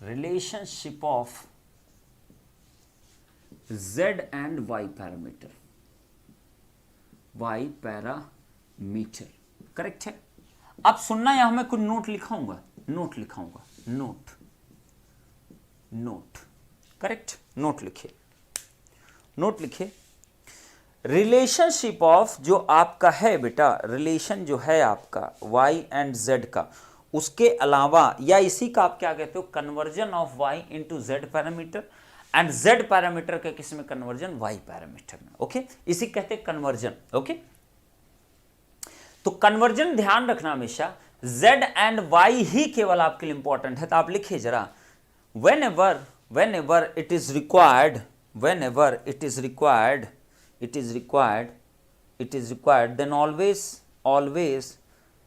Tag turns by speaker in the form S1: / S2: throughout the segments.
S1: Relationship of z and y parameter, y parameter, correct है। अब सुनना, यहां मैं कुछ नोट लिखाऊंगा, नोट, करेक्ट, नोट लिखे। रिलेशनशिप ऑफ जो आपका है बेटा, रिलेशन जो है आपका y एंड z का, उसके अलावा या इसी का आप क्या कहते हो, conversion of y into z parameter and z parameter का किस में कन्वर्जन, y पैरामीटर में, ओके, इसी कहते हैं कन्वर्जन, ओके। तो कन्वर्जन ध्यान रखना हमेशा, z एंड y ही केवल आपके लिए इंपॉर्टेंट है, तो आप लिखिए जरा, whenever it is required, then always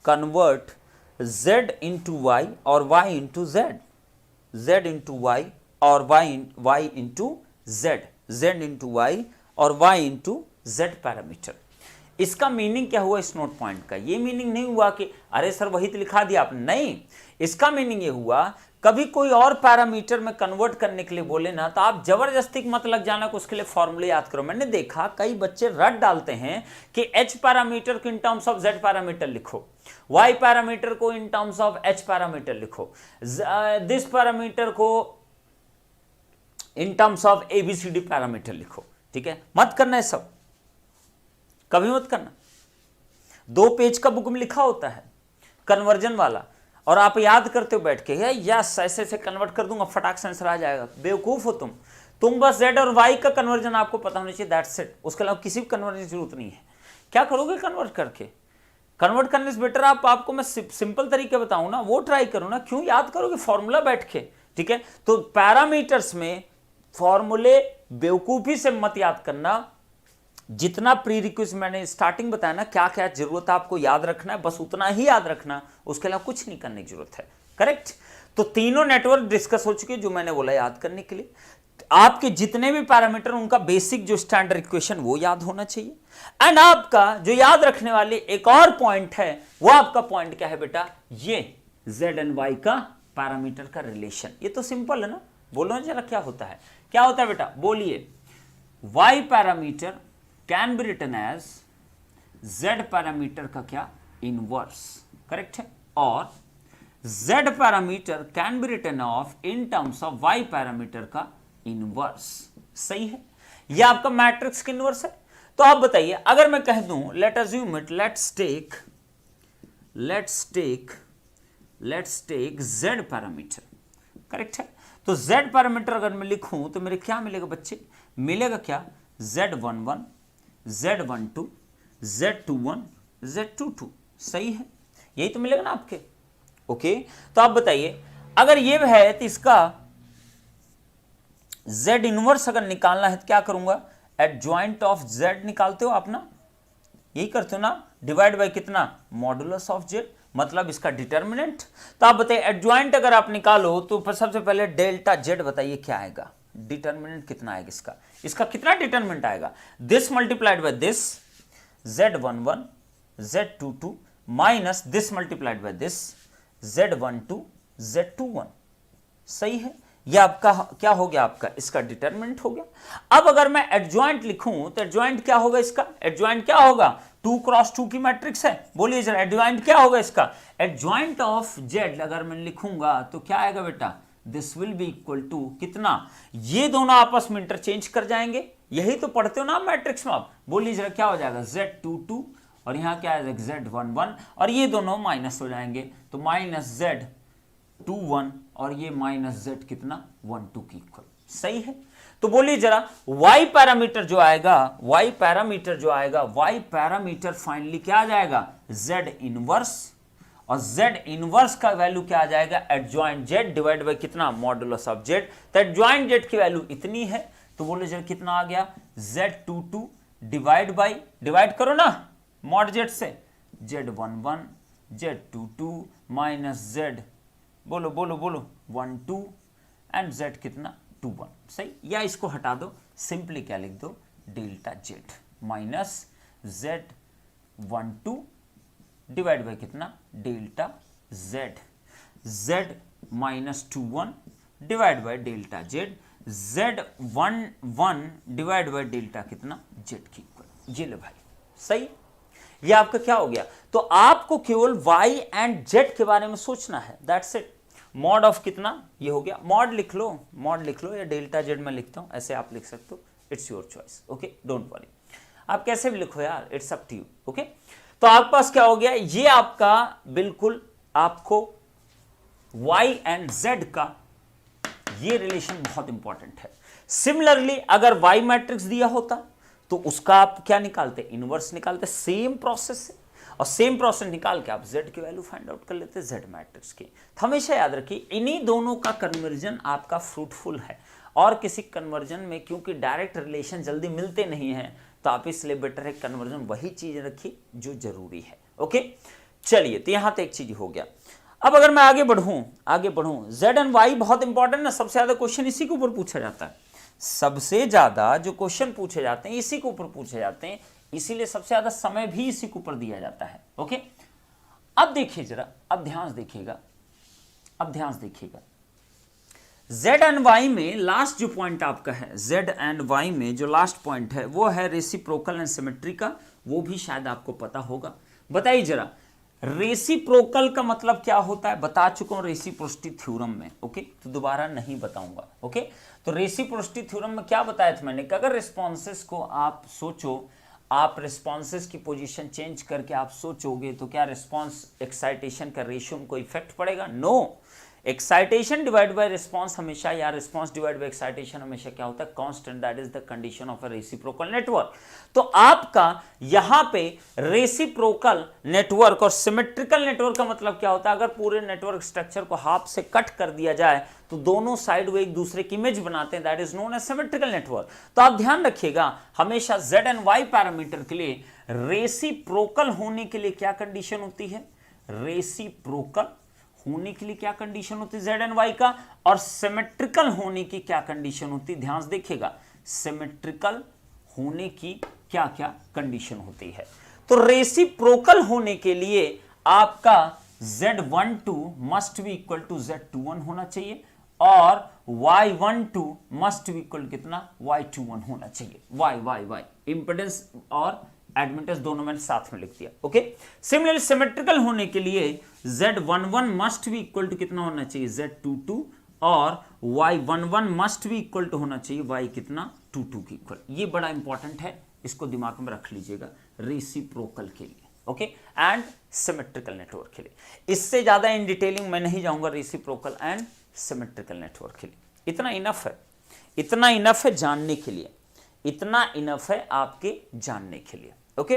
S1: convert z into y or y into z into y or y into z into y और y into z पैरामीटर। इसका मीनिंग क्या हुआ इस नोट पॉइंट का? ये मीनिंग नहीं हुआ कि अरे सर वही तो लिखा दिया आपने, नहीं, इसका मीनिंग ये हुआ कभी कोई और पैरामीटर में कन्वर्ट करने के लिए बोले ना, तो आप जबरदस्ती मत लग जाना कि उसके लिए फॉर्मूले याद करो। मैंने देखा कई बच्चे रट डालते हैं कि h पैरामीटर को इन टर्म्स ऑफ z पैरामीटर लिखो, y पैरामीटर को इन टर्म्स ऑफ h पैरामीटर लिखो, दिस पैरामीटर को इन टर्म्स ऑफ ABCD पैरामीटर लिखो, ठीक है, मत करना है सब, कभी मत करना। 2 पेज का बुक में लिखा होता है कन्वर्जन वाला, और आप याद करते हो बैठ के, यस ऐसे से कन्वर्ट कर दूंगा, फटाक से आंसर आ जाएगा। बेवकूफ हो तुम बस z और y का कन्वर्जन आपको पता होना चाहिए, दैट्स इट। उसके अलावा किसी भी कन्वर्जन की जरूरत नहीं है। क्या करोगे कन्वर्ट करके? कन्वर्ट करने से बेटर आपको मैं सिंपल तरीके बताऊं ना, वो ट्राई करो ना, क्यों याद करोगे फॉर्मूला बैठ के, ठीक है। तो पैरामीटर्स में फॉर्मूले बेवकूफी से मत याद करना। जितना प्री रिक्वेस्ट मैंने स्टार्टिंग बताया ना, क्या क्या जरूरत है आपको याद रखना है, बस उतना ही याद रखना, उसके अलावा कुछ नहीं करने की जरूरत है, करेक्ट। तो तीनों नेटवर्क डिस्कस हो चुके जो मैंने बोला याद करने के लिए। आपके जितने भी पैरामीटर, उनका बेसिक जो स्टैंडर्ड इक्वेशन वो याद होना चाहिए। एंड आपका जो याद रखने वाले एक और पॉइंट है, वो आपका पॉइंट क्या है बेटा, ये z एंड y का पैरामीटर का रिलेशन। ये तो सिंपल है ना, बोलो ना जरा क्या होता है, क्या होता है बेटा, बोलिए। y parameter can be written as z parameter का क्या, इनवर्स, करेक्ट है, और z parameter can be written of in terms of y parameter का इनवर्स, सही है। यह आपका मैट्रिक्स का इनवर्स है। तो आप बताइए, अगर मैं कह दूं, let assume it, let's take z parameter, correct है। तो z पैरामीटर अगर मैं लिखूं तो मेरे क्या मिलेगा बच्चे, मिलेगा क्या, z11, z12, z21, z22, सही है, यही तो मिलेगा ना आपके, ओके। तो आप बताइए, अगर ये है तो इसका z इनवर्स अगर निकालना है तो क्या करूंगा, एडजॉइंट ऑफ z निकालते हो आप ना, यही करते हो ना, डिवाइड बाय कितना, मॉडुलस ऑफ z, मतलब इसका डिटर्मिनेंट। तो आप बताइए एडजॉइंट अगर आप निकालो तो सबसे पहले डेल्टा z बताइए क्या आएगा, डिटर्मिनेंट कितना आएगा इसका कितना डिटर्मिनेंट आएगा, this multiplied by this z11 z22 minus this multiplied by this z12 z21, सही है। यह आपका क्या हो गया, आपका इसका डिटर्मिनेंट हो गया। अब अगर मैं एडजॉइंट लिखूं तो एडजॉइंट क्या होगा इसका, एडजॉइंट क्या होगा, 2 क्रॉस 2 की मैट्रिक्स है, बोलिए जरा एडजॉइंट क्या होगा इसका, एडजॉइंट ऑफ z अगर मैं लिखूंगा तो क्या आएगा बेटा, this will be equal to कितना, ये दोनों आपस में इंटरचेंज कर जाएंगे, यही तो पढ़ते हो ना मैट्रिक्स में आप, बोलिए जरा क्या हो जाएगा, z22 और यहां क्या है z11, और ये दोनों माइनस हो जाएंगे, तो माइनस z21 और ये माइनस z कितना 12 की इक्वल, सही है। तो बोलिए जरा y पैरामीटर जो आएगा, y पैरामीटर फाइनली क्या आ जाएगा, z इनवर्स, और z इनवर्स का वैल्यू क्या आ जाएगा, एडजॉइंट z डिवाइड बाय कितना, मॉडुलस ऑफ z। तो एडजॉइंट z की वैल्यू इतनी है, तो बोले जरा कितना आ गया, z22 डिवाइड करो ना मॉड z से, z11 z22 माइनस z बोलो 12 एंड z कितना 21, सही। या इसको हटा दो, सिंपली क्या लिख दो, delta z minus z12 divide by कितना, delta z minus 21 divide by delta z, Z11 divide by delta कितना जेड की इक्वल। ये ले भाई सही, ये आपका क्या हो गया। तो आपको केवल y एंड z के बारे में सोचना है, दैट्स इट। मॉड ऑफ कितना ये हो गया, मॉड लिख लो या डेल्टा जेड में लिखता हूं, ऐसे आप लिख सकते हो, it's your choice, okay don't worry, आप कैसे भी लिखो यार, it's up to you, okay. तो आपके पास क्या हो गया, ये आपका बिल्कुल आपको y एंड z का ये रिलेशन बहुत इंपॉर्टेंट है। सिमिलरली अगर y मैट्रिक्स दिया होता तो उसका आप क्या निकालते, इनवर्स निकालते, सेम प्रोसेस से, और सेम प्रोसेस निकाल के आप z की वैल्यू फाइंड आउट कर लेते z मैट्रिक्स की। हमेशा याद रखिए इन्हीं दोनों का कन्वर्जन आपका फ्रूटफुल है, और किसी कन्वर्जन में क्योंकि डायरेक्ट रिलेशन जल्दी मिलते नहीं है, तो आप इसलिए बेटर है कन्वर्जन वही चीज रखिए जो जरूरी है, ओके। चलिए तो यहां तक एक चीज हो गया। अब अगर मैं आगे बढ़ूं, z एंड y बहुत इंपॉर्टेंट ना, सबसे ज्यादा क्वेश्चन इसी के ऊपर पूछा जाता है, सबसे ज्यादा जो क्वेश्चन पूछे जाते हैं इसी के ऊपर पूछे जाते हैं, इसीलिए सबसे ज्यादा समय भी इसी के ऊपर दिया जाता है, ओके। अब देखिए जरा, अब ध्यान देखिएगा, z एंड y में लास्ट जो पॉइंट आपका है, z एंड y में जो लास्ट पॉइंट है वो है रेसिप्रोकल एंड सिमेट्री का, वो भी शायद आपको पता होगा। बताइए जरा, रेसिप्रोकल का मतलब क्या होता है, बता चुका हूं रेसिप्रोसिटी थ्योरम में, ओके, तो दोबारा नहीं बताऊंगा, ओके। तो रेसिप्रोसिटी थ्योरम में क्या बताया था मैंने कि अगर रिस्पॉन्सेस को आप सोचो, आप रिस्पॉन्सेस की पोजीशन चेंज करके आप सोचोगे तो क्या रिस्पॉन्स एक्साइटेशन का रेशियो में कोई इफेक्ट पड़ेगा, no. Excitation divide by response हमेशा, या रिस्पॉन्स डिवाइड बाय एक्साइटेशन हमेशा क्या होता है, constant, that is the condition of a reciprocal network. तो आपका यहां पे रेसिप्रोकल नेटवर्क और सिमेट्रिकल नेटवर्क का मतलब क्या होता है, अगर पूरे नेटवर्क स्ट्रक्चर को हाफ से कट कर दिया जाए तो दोनों साइड वो एक दूसरे की इमेज बनाते हैं, that is known as symmetrical network. तो आप ध्यान रखिएगा हमेशा z एंड y पैरामीटर के लिए रेसिप्रोकल होने के लिए क्या कंडीशन होती है, रेसिप्रोकल होने के लिए क्या कंडीशन होती है z एंड y का, और सिमेट्रिकल होने की क्या कंडीशन होती है, ध्यान से देखिएगा, सिमेट्रिकल होने की क्या क्या कंडीशन होती है। तो रेसिप्रोकल होने के लिए आपका z12 must be equal to z21 होना चाहिए, और y12 मस्ट बी इक्वल कितना, y21 होना चाहिए, y इंपेडेंस और एडमिटेंस दोनों मैंने साथ में लिख दिया, ओके। सिमिलरली सिमेट्रिकल होने के लिए z11 मस्ट भी इक्वल टू कितना होना चाहिए, z22, और y11 मस्ट भी इक्वल टू होना चाहिए y कितना, 22 की इक्वल। ये बड़ा इंपॉर्टेंट है, इसको दिमाग में रख लीजिएगा रेसिप्रोकल के लिए, ओके, एंड सिमेट्रिकल नेटवर्क के लिए। इससे ज्यादा इन डिटेलिंग मैं नहीं जाऊंगा रेसिप्रोकल एंड सिमेट्रिकल नेटवर्क के लिए, इतना इनफ है, इतना इनफ है जानने के लिए, इतना इनफ है आपके जानने के लिए, ओके।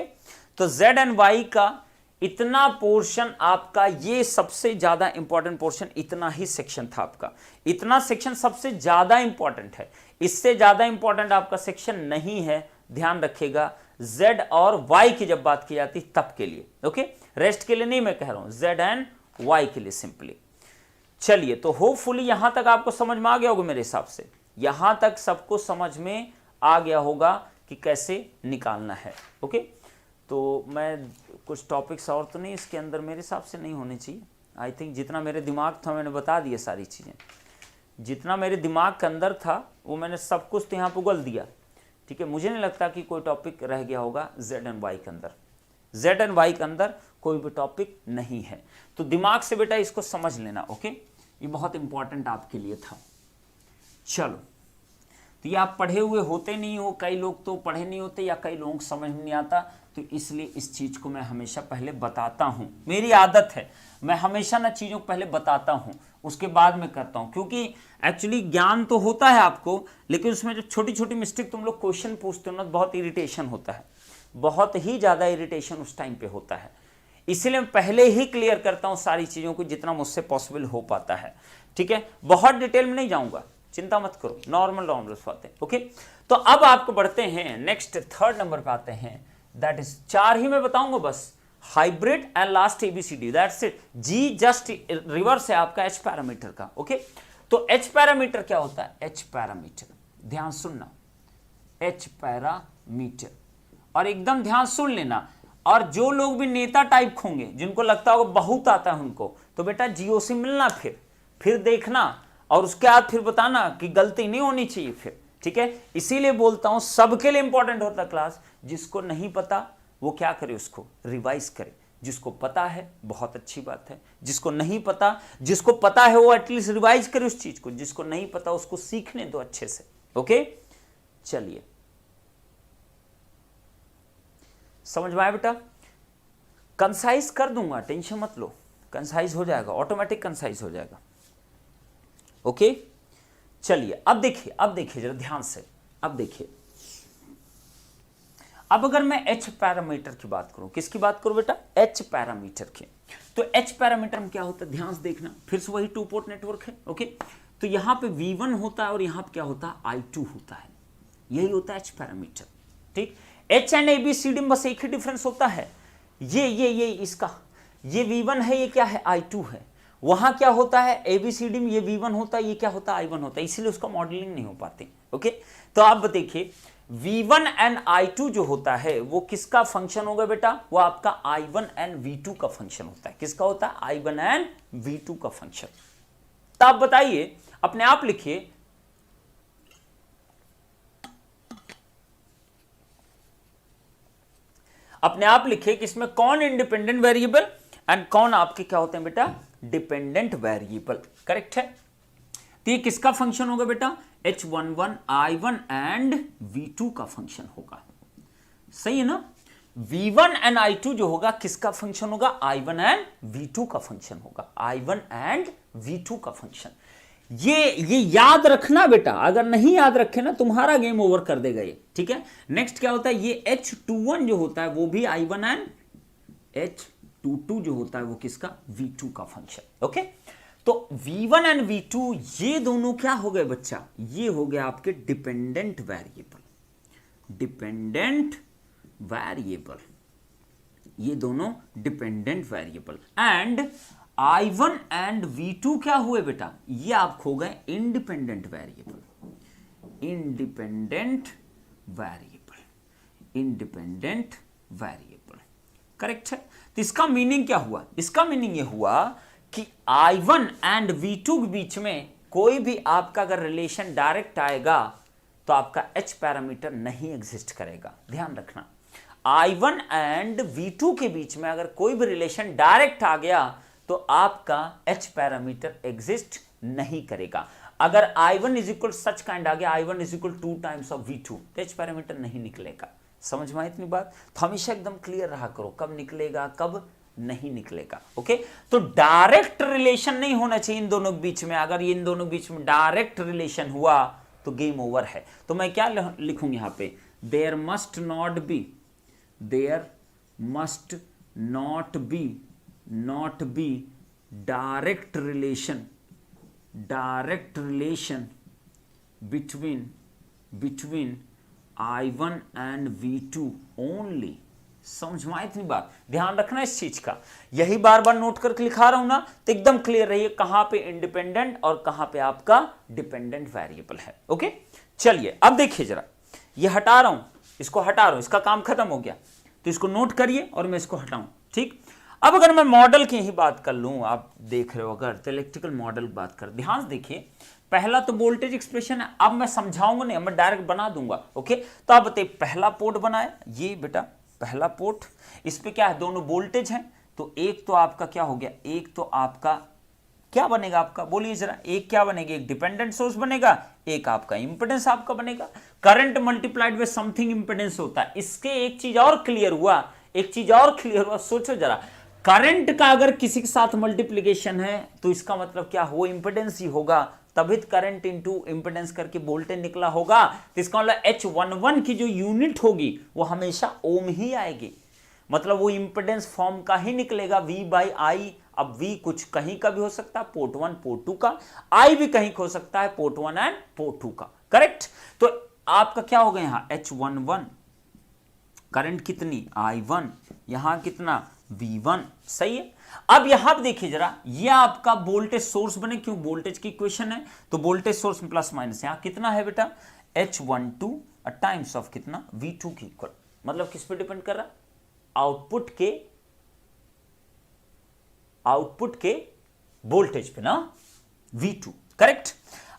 S1: तो z एंड y का इतना पोर्शन आपका, ये सबसे ज्यादा इंपॉर्टेंट पोर्शन, इतना ही सेक्शन था आपका, इतना सेक्शन सबसे ज्यादा इंपॉर्टेंट है, इससे ज्यादा इंपॉर्टेंट आपका सेक्शन नहीं है, ध्यान रखिएगा। z और y की जब बात की जाती तब के लिए, ओके, रेस्ट के लिए नहीं मैं कह रहा हूं, z एंड y के लिए सिंपली। चलिए तो होपफुली यहां तक आपको समझ में आ गया होगा, मेरे हिसाब से यहां तक सबको समझ में आ गया होगा कि कैसे निकालना है, ओके। तो मैं कुछ टॉपिक्स और तो नहीं इसके अंदर मेरे हिसाब से नहीं होने चाहिए, आई थिंक जितना मेरे दिमाग था मैंने बता दिया, सारी चीज़ें जितना मेरे दिमाग के अंदर था वो मैंने सब कुछ तो यहाँ पर उगल दिया, ठीक है। मुझे नहीं लगता कि कोई टॉपिक रह गया होगा z एंड y के अंदर, z एंड y के अंदर कोई भी टॉपिक नहीं है। तो दिमाग से बेटा इसको समझ लेना, ओके, ये बहुत इंपॉर्टेंट आपके लिए था। चलो तो ये आप पढ़े हुए होते नहीं हो, कई लोग तो पढ़े नहीं होते या कई लोगों को समझ में नहीं आता, तो इसलिए इस चीज़ को मैं हमेशा पहले बताता हूँ, मेरी आदत है मैं हमेशा ना चीज़ों को पहले बताता हूँ उसके बाद में करता हूँ, क्योंकि एक्चुअली ज्ञान तो होता है आपको, लेकिन उसमें जब छोटी छोटी मिस्टेक तुम लोग क्वेश्चन पूछते हो ना, बहुत इरिटेशन होता है, बहुत ही ज़्यादा इरिटेशन उस टाइम पे होता है, इसलिए मैं पहले ही क्लियर करता हूँ सारी चीज़ों को जितना मुझसे पॉसिबल हो पाता है, ठीक है। बहुत डिटेल में नहीं जाऊँगा, चिंता मत करो, नॉर्मल बातें, ओके। तो अब आपको बढ़ते हैं नेक्स्ट थर्ड नंबर पे आते हैं, दैट इज 4 ही मैं बताऊंगा बस, hybrid and last ABCD, that's it. G just reverse है आपका H पैरामीटर का, ओके। तो H पैरामीटर क्या होता है, H पैरामीटर ध्यान सुनना, H पैरामीटर, और एकदम ध्यान सुन लेना, और जो लोग भी नेता टाइप होंगे जिनको लगता होगा बहुत आता है उनको, तो बेटा जियो से मिलना, फिर देखना और उसके बाद फिर बताना कि गलती नहीं होनी चाहिए फिर, ठीक है। इसीलिए बोलता हूं सबके लिए इंपॉर्टेंट होता क्लास। जिसको नहीं पता वो क्या करे, उसको रिवाइज करे। जिसको पता है बहुत अच्छी बात है, जिसको नहीं पता, जिसको पता है वो एटलीस्ट रिवाइज करे उस चीज को, जिसको नहीं पता उसको सीखने दो अच्छे से। ओके, चलिए समझ में आया बेटा? कंसाइज कर दूंगा, टेंशन मत लो, कंसाइज हो जाएगा, ऑटोमेटिक कंसाइज हो जाएगा। ओके, चलिए अब देखिए जरा ध्यान से, अब देखिए। अब अगर मैं एच पैरामीटर की बात करूं, किसकी बात करूं बेटा? एच पैरामीटर की। तो एच पैरामीटर में क्या होता है, ध्यान से देखना, फिर से वही टू पोर्ट नेटवर्क है। ओके, तो यहां पे V1 होता है और यहां पे क्या होता है, I2 होता है। यही होता है एच पैरामीटर, ठीक। एच एंड ABCD में बस एक ही डिफरेंस होता है, ये इसका, ये V1 है, ये क्या है, I2 है। वहां क्या होता है, ABCD में ये V1 होता है, ये क्या होता है, I1 होता है, इसीलिए उसका मॉडलिंग नहीं हो पाती। ओके, तो आप देखिए V1 एंड I2 जो होता है वो किसका फंक्शन होगा बेटा? वो आपका I1 एंड V2 का फंक्शन होता है। किसका होता है? I1 एंड V2 का फंक्शन। तो आप बताइए, अपने आप लिखिए, अपने आप लिखिए कि इसमें कौन इंडिपेंडेंट वेरिएबल एंड कौन आपके क्या होते हैं बेटा, डिपेंडेंट वेरिएबल। करेक्ट है? तो ये किसका फंक्शन होगा बेटा? H11 I1 एंड V2 का फंक्शन होगा। सही है ना? V1 एंड I2 जो होगा किसका फंक्शन होगा? I1 एंड V2 का फंक्शन होगा। I1 एंड V2 का फंक्शन। ये याद रखना बेटा, अगर नहीं याद रखे ना तुम्हारा गेम ओवर कर देगा ये, ठीक है। नेक्स्ट क्या होता है, ये H21 जो होता है वो भी I1 एंड H22 जो होता है वो किसका? V2 का फंक्शन। ओके, तो V1 एंड V2 ये दोनों क्या हो गए बच्चा? ये हो गए आपके डिपेंडेंट वेरिएबल। डिपेंडेंट वेरिएबल, ये दोनों dependent variable. And I1 and V2 क्या हुए बेटा? ये आप खो गए independent variable. Independent variable, independent variable. Correct है? तो इसका मीनिंग क्या हुआ? इसका मीनिंग ये हुआ कि I1 एंड V2 के बीच में कोई भी आपका अगर रिलेशन डायरेक्ट आएगा तो आपका H पैरामीटर नहीं एग्जिस्ट करेगा। ध्यान रखना, I1 एंड V2 के बीच में अगर कोई भी रिलेशन डायरेक्ट आ गया तो आपका H पैरामीटर एग्जिस्ट नहीं करेगा। अगर I1 is equal such kind आ गया, I1 is equal 2 times of V2, तो H पैरामीटर नहीं निकलेगा। समझ में आई इतनी बात? तो हमेशा एकदम क्लियर रहा करो, कब निकलेगा कब नहीं निकलेगा। ओके, तो डायरेक्ट रिलेशन नहीं होना चाहिए इन दोनों के बीच में। अगर इन दोनों के बीच में डायरेक्ट रिलेशन हुआ तो गेम ओवर है। तो मैं क्या लिखूंगा यहां पे? There must not be direct relation between I1 and V2 only. समझ में आई इतनी बात? ध्यान रखना इस चीज का, यही बार बार नोट करके लिखा रहा हूं ना, तो एकदम क्लियर रहिए कहां पे इंडिपेंडेंट और कहां पे आपका डिपेंडेंट वेरिएबल है। ओके, चलिए अब देखिए जरा, ये हटा रहा हूं, इसको हटा रहा हूं, इसका काम खत्म हो गया, तो इसको नोट करिए और मैं इसको हटाऊं। ठीक, अब अगर मैं मॉडल की ही बात कर लूं, आप देख रहे हो अगर तो इलेक्ट्रिकल मॉडल की बात कर, ध्यान से देखिए, पहला तो वोल्टेज एक्सप्रेशन है। अब मैं समझाऊंगा नहीं, मैं डायरेक्ट बना दूंगा। ओके, तो आप बताइए, पहला पोर्ट बनाया, ये बेटा पहला पोर्ट, इस पे क्या है, दोनों वोल्टेज हैं, तो एक तो आपका क्या हो गया, एक तो आपका क्या बनेगा आपका, बोलिए जरा, एक क्या बनेगा, एक डिपेंडेंट सोर्स बनेगा, एक आपका इंपेडेंस आपका बनेगा। Current multiplied by something impedance होता है। इसके एक चीज और क्लियर हुआ, सोचो जरा, करंट का अगर किसी के साथ मल्टीप्लीकेशन है तो इसका मतलब क्या हो, इंपेडेंस ही होगा, तभी करंट इंटू इंपेडेंस करके वोल्टेज निकला होगा। तो इसका मतलब H11 की जो यूनिट होगी वो हमेशा ओम ही आएगी, मतलब वो इंपेडेंस फॉर्म का ही निकलेगा, V/I। अब V कुछ कहीं का भी हो सकता है, पोर्ट 1 पोर्ट 2 का, I भी कहीं का हो सकता है, पोर्ट 1 एंड पोर्ट 2 का। करेक्ट, तो आपका क्या हो गया, यहां H11 करंट कितनी, I1, यहां कितना, V1। सही है। अब यहां पर देखिए जरा, ये आपका वोल्टेज सोर्स बने, क्यों, वोल्टेज की इक्वेशन है, तो वोल्टेज सोर्स में प्लस माइनस, यहां कितना है बेटा, H12 टाइम्स ऑफ कितना, V2 की इक्वल, मतलब किस पे डिपेंड कर रहा, आउटपुट के वोल्टेज पे ना, V2। करेक्ट।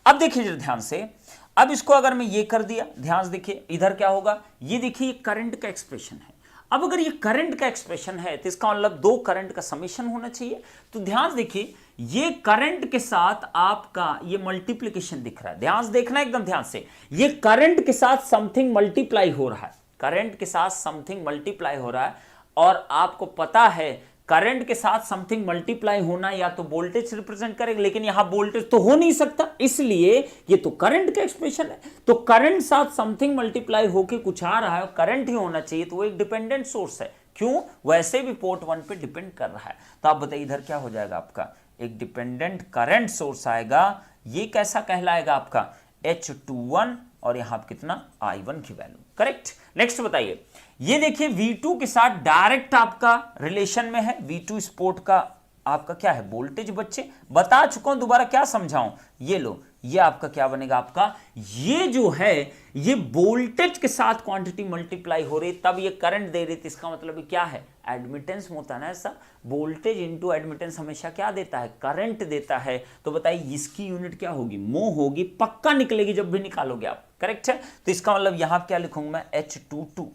S1: अब देखिए जरा ध्यान से, अब इसको अगर मैं ये कर दिया, ध्यान से देखिए इधर क्या होगा, ये देखिए करंट का एक्सप्रेशन है। अब अगर ये करंट का एक्सप्रेशन है तो इसका मतलब दो करंट का समेशन होना चाहिए। तो ध्यान से देखिए ये करंट के साथ आपका ये मल्टीप्लिकेशन दिख रहा है, ध्यान से देखना एकदम ध्यान से, ये करंट के साथ समथिंग मल्टीप्लाई हो रहा है, करंट के साथ समथिंग मल्टीप्लाई हो रहा है। और आपको पता है करंट के साथ समथिंग मल्टीप्लाई होना या तो वोल्टेज रिप्रेजेंट करेगा, लेकिन यहां वोल्टेज तो हो नहीं सकता, इसलिए ये तो करंट का एक्सप्रेशन है। तो करंट साथ समथिंग मल्टीप्लाई होके कुछ आ रहा है, करंट ही होना चाहिए, तो वो एक डिपेंडेंट सोर्स है। क्यों? वैसे भी पोर्ट 1 पे डिपेंड कर रहा है। तो आप बताइए इधर क्या हो जाएगा, आपका एक डिपेंडेंट करंट सोर्स आएगा। ये कैसा कहलाएगा आपका H21, और यहां पर कितना I1 की वैल्यू, करेक्ट। नेक्स्ट बताइए, ये देखिए V2 के साथ डायरेक्ट आपका रिलेशन में है, V2 स्पोर्ट का आपका क्या है वोल्टेज, बच्चे बता चुका हूं, दोबारा क्या समझाऊं, ये लो, ये आपका क्या बनेगा, आपका ये जो है ये वोल्टेज के साथ क्वांटिटी मल्टीप्लाई हो रही तब ये करंट दे रही थी, इसका मतलब क्या है एडमिटेंस होता है ना ऐसा, वोल्टेज इंटू एडमिटेंस हमेशा क्या देता है, करंट देता है। तो बताइए इसकी यूनिट क्या होगी, मो होगी, पक्का निकलेगी जब भी निकालोगे आप, करेक्ट है। तो इसका मतलब यहां क्या लिखूंगा मैं H22,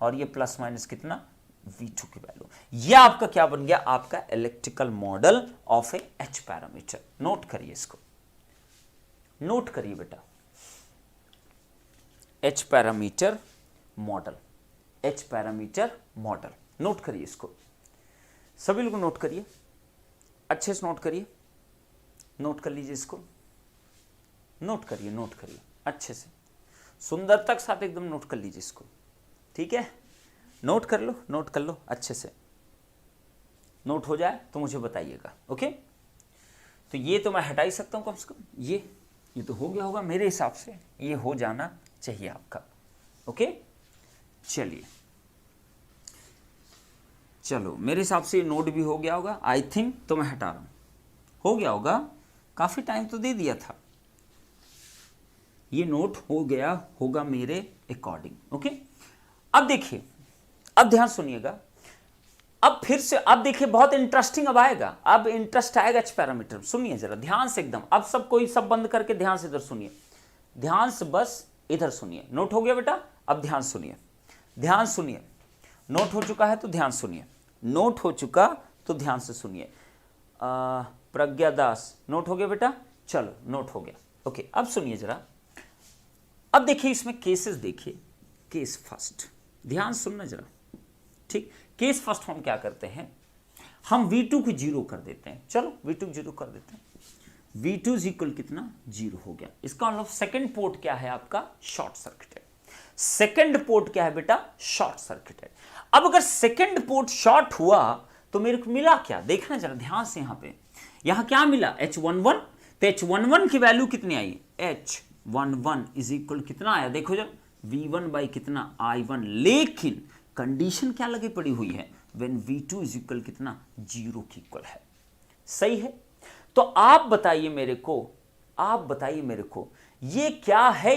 S1: और ये प्लस माइनस कितना V2 की वैल्यू। ये आपका क्या बन गया, आपका electrical model of A H parameter. Note करिए इसको, नोट करिए बेटा, H parameter model, H parameter model, note करिए इसको, सभी लोग नोट करिए, अच्छे से नोट करिए, नोट कर लीजिए इसको, नोट करिए, नोट करिए अच्छे से, सुंदरता के साथ एकदम नोट कर लीजिए इसको, ठीक है। नोट कर लो, नोट कर लो अच्छे से, नोट हो जाए तो मुझे बताइएगा, ओके। तो ये तो मैं हटा ही सकता हूं कम से कम, ये तो हो गया होगा मेरे हिसाब से, ये हो जाना चाहिए आपका, ओके। चलिए चलो, मेरे हिसाब से नोट भी हो गया होगा आई थिंक, तो मैं हटा रहा हूं, हो गया होगा, काफी टाइम तो दे दिया था, ये नोट हो गया होगा मेरे अकॉर्डिंग, ओके। अब देखिए, अब ध्यान सुनिएगा, अब फिर से, अब देखिए बहुत इंटरेस्टिंग अब आएगा, अब इंटरेस्ट आएगा एच पैरामीटर, सुनिए जरा ध्यान से एकदम, अब सब कोई सब बंद करके ध्यान से इधर सुनिए, ध्यान से बस इधर सुनिए। नोट हो गया बेटा, अब ध्यान सुनिए, ध्यान सुनिए, नोट हो चुका है तो ध्यान सुनिए, नोट हो चुका तो ध्यान से सुनिए। प्रज्ञा दास, नोट हो गया बेटा, चलो नोट हो गया, ओके। अब सुनिए जरा, अब देखिए इसमें केसेस देखिए, केस फर्स्ट, ध्यान सुनना जरा, ठीक। केस फर्स्ट हम क्या करते हैं, हम V2 को 0 कर देते हैं, चलो V2 को 0 कर देते हैं, V2 इज इक्वल कितना 0 हो गया। इसका मतलब सेकंड पोर्ट क्या है आपका, शॉर्ट सर्किट है। सेकंड पोर्ट क्या है बेटा, शॉर्ट सर्किट है। अब अगर सेकंड पोर्ट शॉर्ट हुआ तो मेरे को मिला क्या, देखना जरा ध्यान से, यहां पे यहां क्या मिला H11, तो H11 की वैल्यू कितनी आई, H11 इज इक्वल कितना आया, देखो जरा V1 बाई कितना I1, लेकिन कंडीशन क्या लगी पड़ी हुई है, व्हेन V2 इज इक्वल कितना 0 की इक्वल है, सही है। तो आप बताइए मेरे को, आप बताइए मेरे को, ये क्या है,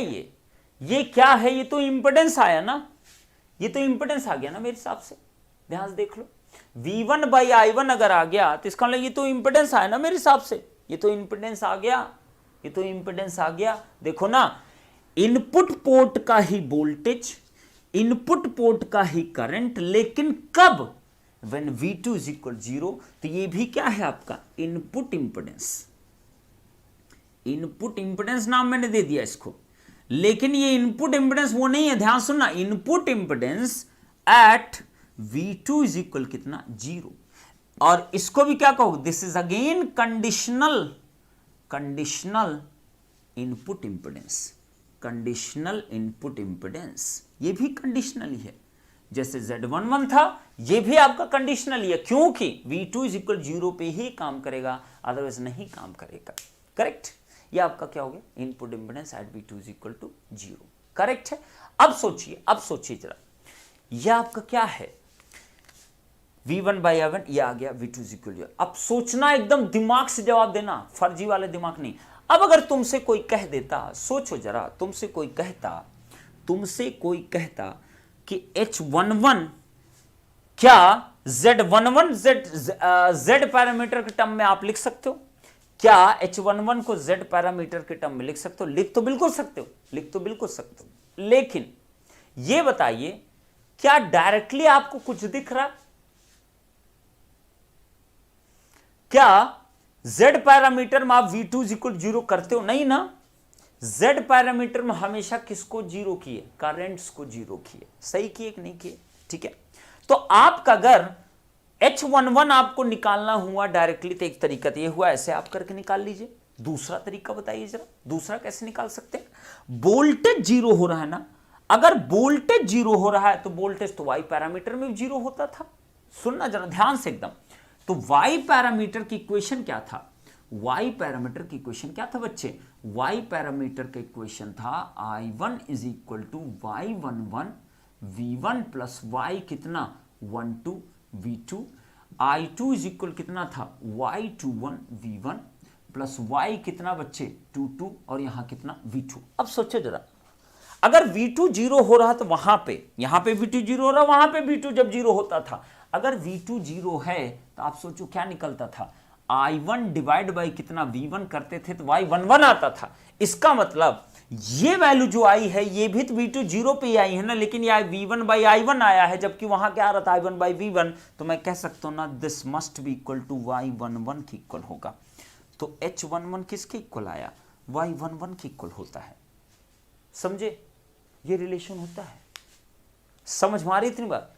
S1: ये क्या है, ये तो इंपेडेंस आया ना, ये तो इंपेडेंस आ गया ना मेरे हिसाब से, ध्यान से देख लो, V1 बाई I1 अगर आ गया तो इसका मतलब ये तो इंपेडेंस आया ना मेरे हिसाब से, ये तो इंपेडेंस आ गया, ये तो इंपेडेंस आ गया। देखो ना, इनपुट पोर्ट का ही वोल्टेज, इनपुट पोर्ट का ही करंट, लेकिन कब, व्हेन V2 इज इक्वल 0, तो ये भी क्या है आपका इनपुट इंपेडेंस, इनपुट इंपेडेंस नाम मैंने दे दिया इसको, लेकिन ये इनपुट इंपेडेंस वो नहीं है, ध्यान सुनना, input impedance at V2 is equal कितना 0, और इसको भी क्या कहो, this is again conditional, conditional input impedance, conditional input impedance, ये भी कंडीशनल ही है, जैसे Z11 था ये भी आपका कंडीशनल ही है, क्योंकि V2 इज इक्वल 0 पे ही काम करेगा, अदरवाइज नहीं काम करेगा, करेक्ट। ये आपका क्या हो गया, input impedance at V2 is equal to 0, correct है। अब सोचिए, अब सोचिए जरा, ये आपका क्या है V1 बाई I1, ये आ गया V2 इज इक्वल 0। अब सोचना, एकदम दिमाग से जवाब देना, फर्जी वाले दिमाग नहीं। अब अगर तुमसे कोई कह देता, सोचो जरा, तुमसे कोई कहता कि H11 क्या Z11 Z पैरामीटर के टर्म में आप लिख सकते हो, क्या H11 को Z पैरामीटर के टर्म में लिख सकते हो? लिख तो बिल्कुल सकते हो, लिख तो बिल्कुल सकते हो, लेकिन यह बताइए क्या डायरेक्टली आपको कुछ दिख रहा? क्या Z पैरामीटर में आप V2 इक्वल 0 करते हो? नहीं ना। Z पैरामीटर में हमेशा किसको 0 किए? करंट्स को 0 किए। सही किए कि नहीं किए? ठीक है, तो आपका अगर H11 आपको निकालना हुआ डायरेक्टली तो एक तरीका तो ये हुआ, ऐसे आप करके निकाल लीजिए। दूसरा तरीका बताइए जरा, दूसरा कैसे निकाल सकते हैं? वोल्टेज 0 हो रहा है ना, अगर वोल्टेज 0 हो रहा है तो वोल्टेज तो Y पैरामीटर में भी 0 होता था। सुनना जरा ध्यान से एकदम। तो Y पैरामीटर की इक्वेशन क्या था? Y पैरामीटर की इक्वेशन क्या था बच्चे? Y पैरामीटर का इक्वेशन था I1 is equal to Y11 V1 plus Y कितना 12 V2, I2 इज इक्वल कितना था Y21 V1 प्लस Y कितना बच्चे 22 और यहां कितना V2। अब सोचो जरा, अगर V2 0 हो रहा तो वहां पे, यहां पे V2 0 हो रहा, वहां पे V2 जब 0 होता था, अगर V2 0 है तो आप सोचो क्या निकलता था? I1 डिवाइड बाई कितना V1 करते थे तो Y11 आता था। इसका मतलब ये वैल्यू जो आई है ये भी तो V2 0 पे ही आई है ना, लेकिन ये V1 बाई I1 आया है, जबकि वहां क्या आ रहा था I1 बाई V1। तो मैं कह सकता हूं ना this must be equal to Y11 की इक्वल होगा। तो H11 किसके इक्वल आया? Y11 के इक्वल होता है। समझे? ये रिलेशन होता है। समझ में आ रही इतनी बात?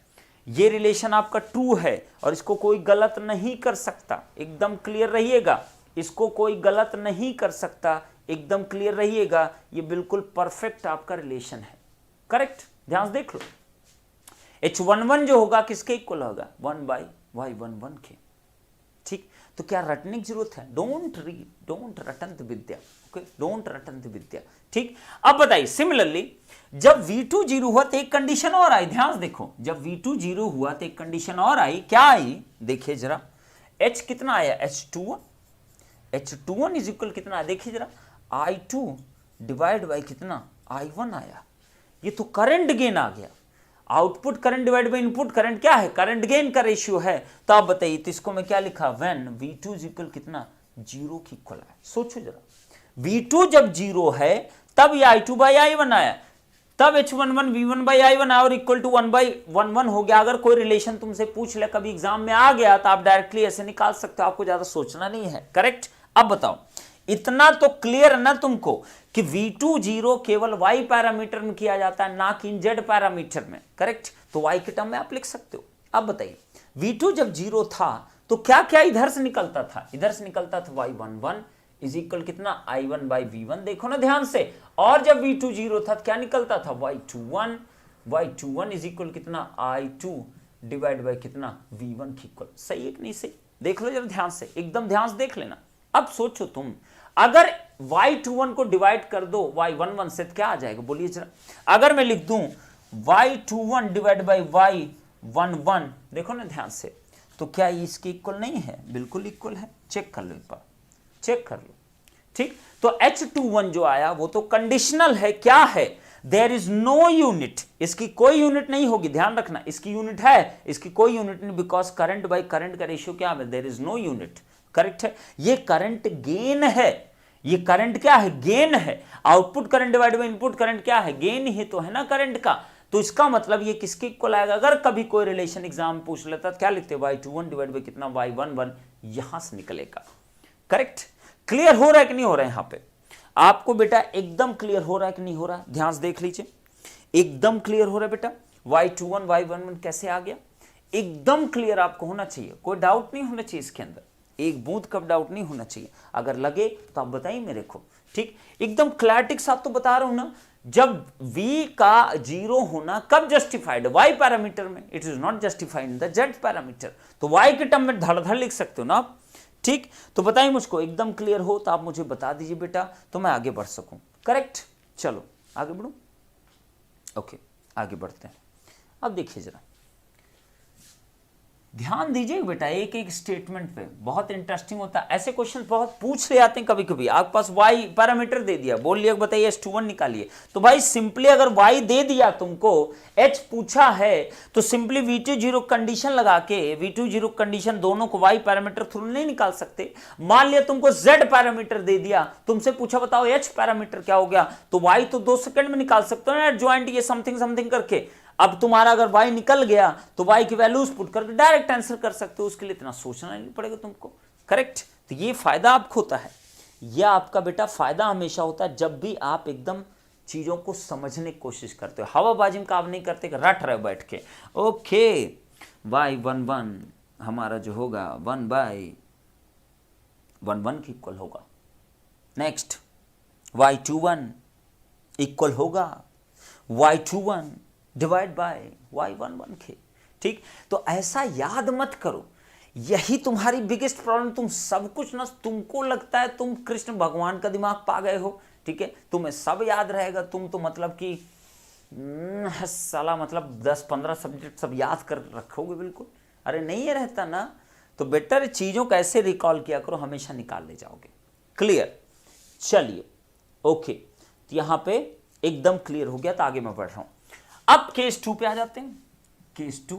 S1: ये रिलेशन आपका ट्रू है और इसको कोई गलत नहीं कर सकता। एकदम क्लियर रहिएगा, इसको कोई गलत नहीं कर सकता, एकदम क्लियर रहिएगा। ये बिल्कुल परफेक्ट आपका रिलेशन है। करेक्ट? ध्यान से देख लो। H11 जो होगा किसके इक्वल होगा? 1 बाई Y11 के। ठीक, तो क्या रटने की जरूरत है? डोंट रीड, डोंट रटंत विद्या। ओके, डोंट रटंत विद्या। ठीक, अब बताइए सिमिलरली जब V2 0 हुआ तो एक कंडीशन और आई। ध्यान से देखो, जब V2 0 हुआ तो एक कंडीशन और आई। क्या आई? देखिए जरा, H कितना आया? H21। H21 इज इक्वल कितना? देखिए जरा, I2 डिवाइड बाई कितना I1 आया। ये तो करंट गेन आ गया। Output current divide by input current क्या है? करंट गेन का रेशियो है। तो आप बताइए, तो इसको मैं क्या लिखा? व्हेन V2 इज इक्वल कितना 0 की इक्वल है। सोचो जरा, V2 जब 0 है तब ये I2 बाई I1 आया, तब H11 V1 बाई I1 आया और इक्वल टू 1 बाई 1 हो गया। अगर कोई रिलेशन तुमसे पूछ ले, कभी एग्जाम में आ गया, तो आप डायरेक्टली ऐसे निकाल सकते हो, आपको ज्यादा सोचना नहीं है। करेक्ट? अब बताओ, इतना तो क्लियर है ना तुमको कि V2 0 केवल Y पैरामीटर में किया जाता है, ना कि Z पैरामीटर में। करेक्ट? तो Y के टर्म में आप लिख सकते हो। अब बताइए, V2 जब 0 था तो क्या क्या इधर से निकलता था? इधर से निकलता था Y11 इज इक्वल कितना I1 बाई V1। देखो ना ध्यान से। और जब V2 0 था तो क्या निकलता था? Y21 इज इक्वल कितना I2 डिवाइड बाई कितना V1 की इक्वल। सही है कि नहीं सही? देख लो जरा ध्यान से, एकदम ध्यान से देख लेना। अब सोचो तुम, अगर Y21 को डिवाइड कर दो Y11 से तो क्या आ जाएगा? बोलिए जरा। अगर मैं लिख दूं Y21 डिवाइड बाई Y11, देखो ना ध्यान से, तो क्या ये इसके इक्वल नहीं है? बिल्कुल इक्वल है। चेक कर लो एक बार, चेक कर लो। ठीक, तो H21 जो आया वो तो कंडीशनल है। क्या है? There is no unit. इसकी कोई यूनिट नहीं होगी, ध्यान रखना। इसकी यूनिट है, इसकी कोई यूनिट नहीं, बिकॉज करंट बाई करंट का रेशियो क्या है? There is no unit. Correct है? ये करंट गेन है। ये करंट क्या है? गेन है। Output current divide by input current क्या है? गेन ही तो है ना करंट का। तो इसका मतलब ये किसके इक्वल आएगा? अगर कभी कोई रिलेशन एग्जाम पूछ लेता तो क्या लिखते? Y21 डिवाइड बाई कितना Y11, यहां से निकलेगा। करेक्ट? क्लियर हो रहा है कि नहीं हो रहा है? यहां पे आपको बेटा एकदम क्लियर हो रहा है कि नहीं हो रहा? ध्यान से देख लीजिए, एकदम क्लियर हो रहा है बेटा। Y21 Y11 कैसे आ गया? एकदम क्लियर आपको होना चाहिए, कोई डाउट नहीं होना चाहिए इसके अंदर, एक बूंद कब डाउट नहीं होना चाहिए। अगर लगे तो आप बताइए मेरे को। ठीक, एकदम क्लैरिटी के साथ तो बता रहा हूं ना। जब V का 0 होना कब जस्टिफाइड? Y पैरामीटर में। It is not justified in the Z parameter. तो Y के टर्म में धड़ लिख सकते हो ना आप। ठीक, तो बताइए मुझको, एकदम क्लियर हो तो आप मुझे बता दीजिए बेटा, तो मैं आगे बढ़ सकूं। करेक्ट? चलो आगे बढ़ूं। ओके, आगे बढ़ते हैं। अब देखिए जरा, ध्यान दीजिए बेटा एक एक स्टेटमेंट पे, बहुत इंटरेस्टिंग होता है। ऐसे क्वेश्चन बहुत पूछ ले आते हैं कभी कभी। आपके पास y पैरामीटर दे दिया, बोल लिया बताइए H21 निकालिए, तो भाई सिंपली अगर y दे दिया तुमको, h पूछा है, तो सिंपली V20 कंडीशन लगा के, V20 कंडीशन दोनों को y पैरामीटर थ्रू नहीं निकाल सकते। मान लिया तुमको z पैरामीटर दे दिया, तुमसे पूछा बताओ h पैरामीटर क्या हो गया, तो y तो 2 सेकंड में निकाल सकते हो ना, ज्वाइंट ये समथिंग समथिंग करके। अब तुम्हारा अगर y निकल गया तो y की वैल्यूज पुट करके डायरेक्ट आंसर कर सकते हो, उसके लिए इतना सोचना नहीं पड़ेगा तुमको। करेक्ट। तो ये फायदा आपको होता है, यह आपका बेटा फायदा हमेशा होता है जब भी आप एकदम चीजों को समझने की कोशिश करते हो, हवाबाजी में काम नहीं करते, रट रहे बैठ के। ओके, y11 हमारा जो होगा 1/11 के इक्वल होगा। नेक्स्ट y21 इक्वल होगा y21 डिवाइड बाय y11 के। ठीक, तो ऐसा याद मत करो, यही तुम्हारी बिगेस्ट प्रॉब्लम। तुम सब कुछ ना, तुमको लगता है तुम कृष्ण भगवान का दिमाग पा गए हो, ठीक है, तुम्हें सब याद रहेगा, तुम तो मतलब कि साला मतलब 10-15 सब्जेक्ट सब याद कर रखोगे बिल्कुल। अरे नहीं ये रहता ना, तो बेटर चीजों को ऐसे रिकॉल किया करो, हमेशा निकाल ले जाओगे। क्लियर, चलिए ओके, तो यहां पे एकदम क्लियर हो गया, तो आगे मैं बढ़ रहा हूं। अब केस 2 पे आ जाते हैं। केस 2,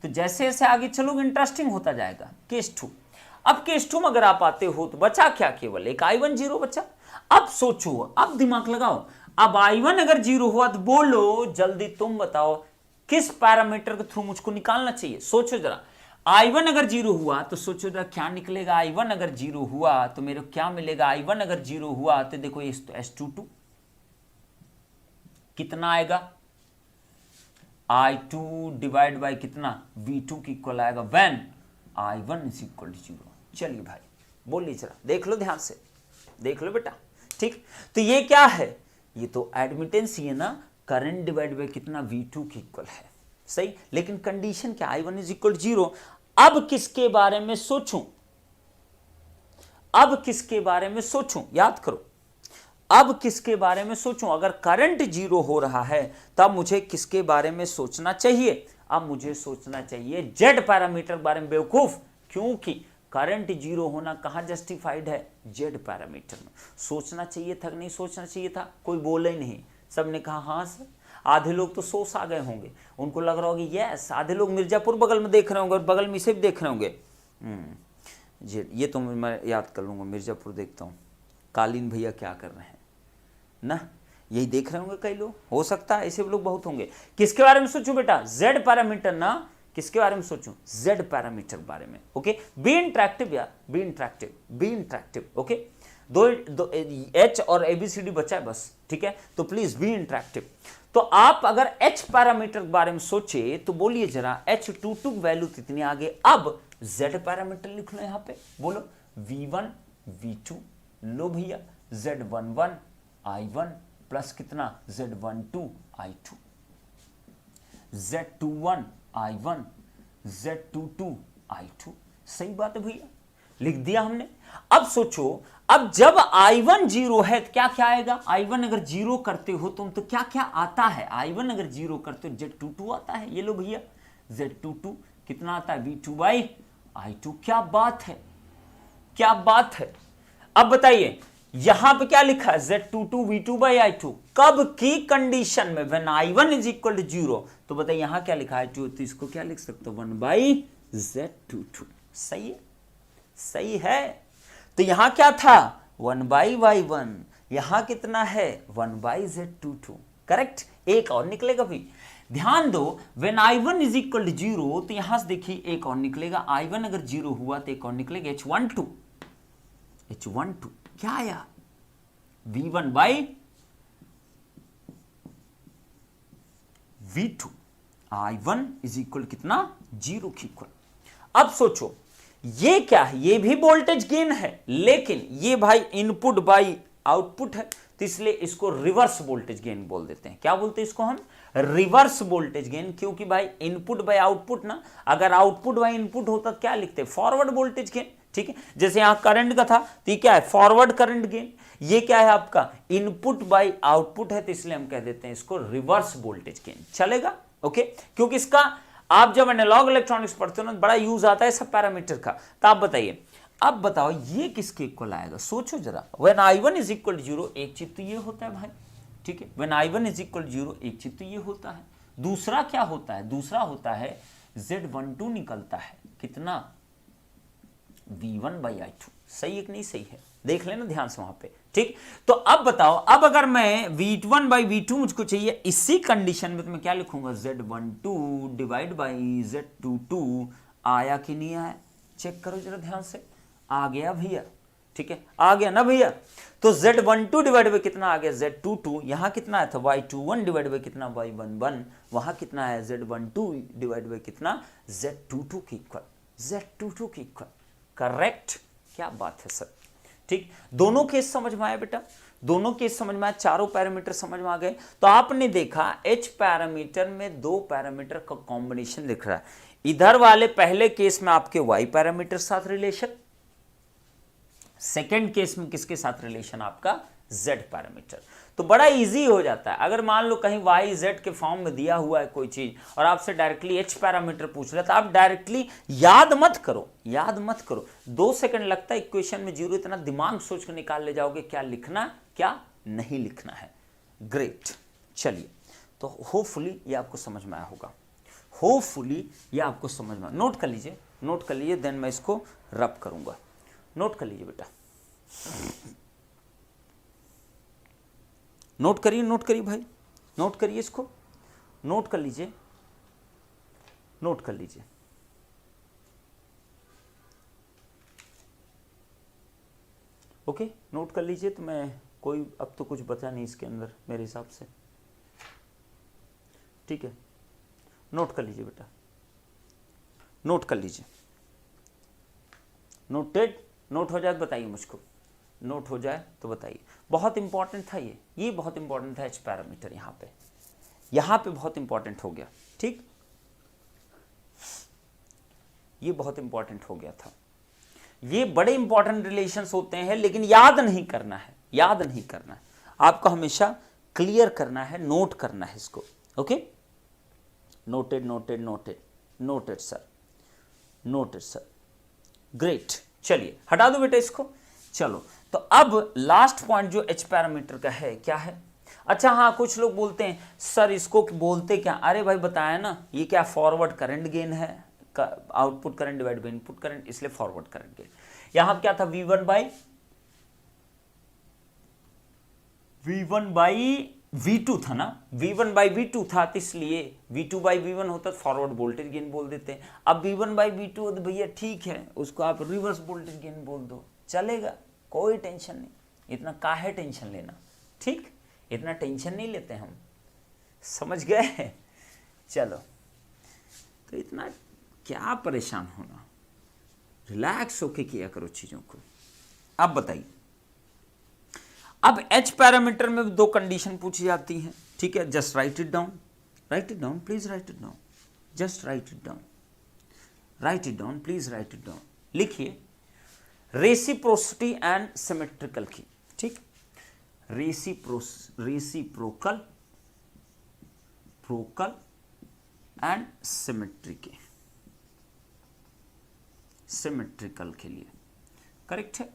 S1: तो जैसे जैसे आगे चलोगे इंटरेस्टिंग होता जाएगा। केस 2, अब केस 2 में अगर आप आते हो तो बचा क्या, केवल एक I1 0 बचा। अब सोचो, अब दिमाग लगाओ, अब I1 अगर 0 हुआ तो बोलो जल्दी तुम बताओ किस पैरामीटर के थ्रू मुझको निकालना चाहिए। सोचो जरा, I1 अगर 0 हुआ तो सोचो जरा क्या निकलेगा। I1 अगर 0 हुआ तो मेरे को क्या मिलेगा। I1 अगर 0 हुआ तो देखो S22 कितना आएगा, I2 डिवाइड बाय कितना, V2 की इक्वल आएगा when I1 is equal to 0। चलिए भाई बोलिए जरा, देख लो ध्यान से, देख लो बेटा। ठीक, तो ये क्या है, ये तो एडमिटेंस ही है ना, करंट डिवाइड बाय कितना, V2 की इक्वल है। सही, लेकिन कंडीशन क्या, I1 इज इक्वल टू 0। अब किसके बारे में सोचूं, अब किसके बारे में सोचूं, याद करो, अब किसके बारे में सोचूं। अगर करंट 0 हो रहा है तब मुझे किसके बारे में सोचना चाहिए, अब मुझे सोचना चाहिए जेड पैरामीटर के बारे में। बेवकूफ, क्योंकि करंट 0 होना कहां जस्टिफाइड है, जेड पैरामीटर में। सोचना चाहिए था कि नहीं सोचना चाहिए था, कोई बोले ही नहीं, सबने कहा हाँ सर। आधे लोग तो सोच आ गए होंगे, उनको लग रहा होगा यस। आधे लोग मिर्जापुर बगल में देख रहे होंगे और बगल में इसे भी देख रहे होंगे। ये तो मैं याद कर लूंगा, मिर्जापुर देखता हूँ कालीन भैया क्या कर रहे हैं ना, यही देख रहे होंगे कई लोग, हो सकता है ऐसे लोग बहुत होंगे। किसके बारे में सोचूं बेटा, जेड पैरामीटर ना, किसके बारे में सोचूं, जेड पैरामीटर बारे में। ओके, बी इंटरेक्टिव यार, be interactive, be interactive. Okay, दो एच और एबीसीडी बचा है बस, ठीक है, तो प्लीज बी इंटरेक्टिव। तो आप अगर एच पैरामीटर के बारे में सोचे तो बोलिए जरा H22 वैल्यू कितनी आगे। अब जेड पैरामीटर लिख लो यहां पे, बोलो V1 V2, लो भैया Z11 I1 प्लस कितना Z12 I2, Z21 I1 Z22 I2। सही बात है भैया, लिख दिया हमने। अब सोचो, अब जब I1 0 है तो क्या क्या आएगा। I1 अगर 0 करते हो तुम तो क्या क्या आता है, I1 अगर 0 करते हो Z22 आता है। ये लो भैया Z22 कितना आता है, V2 बाई I2। क्या बात है, क्या बात है। अब बताइए यहां पे क्या लिखा है, Z22 V2 बाई I2, कब की कंडीशन में, when I1 is equal to 0। तो बताइए यहां क्या लिखा है, तो इसको क्या लिख सकते हो, 1 बाई Z22। सही है, सही है। तो यहां क्या था, 1 बाई Y1, यहां कितना है 1 बाई Z22। करेक्ट, एक और निकलेगा भी, ध्यान दो, when I1 is equal to 0, तो यहां से देखिए एक और निकलेगा। I1 अगर 0 हुआ तो एक और निकलेगा H12, H12 क्या आया, V1 by V2। I1 is equal कितना, 0 की इक्वल। अब सोचो ये क्या है, ये भी वोल्टेज गेन है, लेकिन ये भाई इनपुट बाई आउटपुट है, तो इसलिए इसको रिवर्स वोल्टेज गेन बोल देते हैं। क्या बोलते हैं इसको हम, रिवर्स वोल्टेज गेन। क्योंकि भाई इनपुट बाय आउटपुट ना, अगर आउटपुट बाय इनपुट होता तो क्या लिखते हैं, फॉरवर्ड वोल्टेज गेन। ठीक है, जैसे यहां करंट का था तो ये क्या है, फॉरवर्ड करंट गेन। ये क्या है आपका, इनपुट बाय आउटपुट है, तो इसलिए हम कह देते हैं इसको रिवर्स वोल्टेज गेन। चलेगा, ओके, क्योंकि इसका आप जब एनालॉग इलेक्ट्रॉनिक्स पढ़ते हो ना बड़ा यूज आता है सब पैरामीटर का। तो आप बताइए, अब बताओ ये किसके इक्वल आएगा, सोचो जरा। व्हेन I1 इज इक्वल 0 एक चीज तो ये होता है भाई, ठीक है। व्हेन I1 इज इक्वल 0 एक चीज तो ये होता है। दूसरा क्या होता है, दूसरा होता है Z12 निकलता है कितना, V1/I2। सही है कि नहीं सही है, देख लेना ध्यान से वहां पे, ठीक। तो अब बताओ, अब अगर मैं V1/V2 मुझको चाहिए, इसी कंडीशन में तो मैं क्या लिखूंगा, Z12 डिवाइड बाई Z22। आया कि नहीं आया, चेक करो जरा ध्यान से। आ गया भैया, ठीक है, आ गया ना भैया। तो Z12 डिवाइड बाई कितना आ गया, Z22। यहां कितना आया था, Y21 डिवाइड बाई कितना, Y11। वहां कितना है, Z12 डिवाइड बाई कितना, Z22 के इक्वल, Z22 के इक्वल। करेक्ट, क्या बात है सर, ठीक। दोनों केस समझ में आया बेटा, दोनों केस समझ में आया, चारों पैरामीटर समझ में आ गए। तो आपने देखा H पैरामीटर में दो पैरामीटर का कॉम्बिनेशन दिख रहा है। इधर वाले पहले केस में आपके Y पैरामीटर साथ रिलेशन, सेकेंड केस में किसके साथ रिलेशन, आपका Z पैरामीटर। तो बड़ा इजी हो जाता है। अगर मान लो कहीं Y Z के फॉर्म में दिया हुआ है कोई चीज और आपसे डायरेक्टली H पैरामीटर पूछ रहा है, तो आप डायरेक्टली याद मत करो, याद मत करो। 2 सेकंड लगता है इक्वेशन में, जीरो इतना दिमाग सोच कर निकाल ले जाओगे क्या लिखना क्या नहीं लिखना है। ग्रेट, चलिए। तो होपफुली ये आपको समझ में आया होगा, होपफुली ये आपको समझ में। नोट कर लीजिए, नोट कर लीजिए, देन मैं इसको रब करूंगा। नोट कर लीजिए बेटा, नोट करिए, नोट करिए भाई, नोट करिए इसको, नोट कर लीजिए, नोट कर लीजिए। ओके, नोट कर लीजिए। तो मैं कोई अब तो कुछ बचा नहीं इसके अंदर मेरे हिसाब से, ठीक है। नोट कर लीजिए बेटा, नोट कर लीजिए। नोटेड, नोट हो जाए तो बताइए मुझको, नोट हो जाए तो बताइए। बहुत इंपॉर्टेंट था ये बहुत इंपॉर्टेंट था। H पैरामीटर यहाँ पे बहुत इंपॉर्टेंट हो गया, ठीक। ये बहुत इंपॉर्टेंट हो गया था। ये बड़े इंपॉर्टेंट रिलेशंस होते हैं, लेकिन याद नहीं करना है, याद नहीं करना है आपको, हमेशा क्लियर करना है, नोट करना है इसको। Okay, noted noted noted noted sir, noted sir. Great, चलिए हटा दो बेटा इसको। चलो, तो अब लास्ट पॉइंट जो H पैरामीटर का है क्या है। अच्छा हाँ, कुछ लोग बोलते हैं सर इसको बोलते क्या, अरे भाई बताया ना, ये क्या फॉरवर्ड करंट गेन है, output current divide by input current, इसलिए फॉरवर्ड करंट गेन। यहां क्या था, V1/V2 था ना, V1/V2 था, तो इसलिए V2/V1 होता तो फॉरवर्ड वोल्टेज गेन बोल देते हैं। अब V1/V2 हो तो भैया ठीक है, उसको आप रिवर्स वोल्टेज गेन बोल दो, चलेगा, कोई टेंशन नहीं। इतना काहे टेंशन लेना, ठीक, इतना टेंशन नहीं लेते हम, समझ गए। चलो, तो इतना क्या परेशान होना, रिलैक्स होके किया करो चीजों को। अब बताइए, अब H पैरामीटर में दो कंडीशन पूछी जाती हैं, ठीक है। Just right it down, right it down, please right it down, just right it down, right it down, please right it down. लिखिए, रेसिप्रोसिटी एंड सिमेट्रिकल की, ठीक, रेसिप्रोकल प्रोकल एंड सिमेट्री के, सिमेट्रिकल के लिए, करेक्ट है।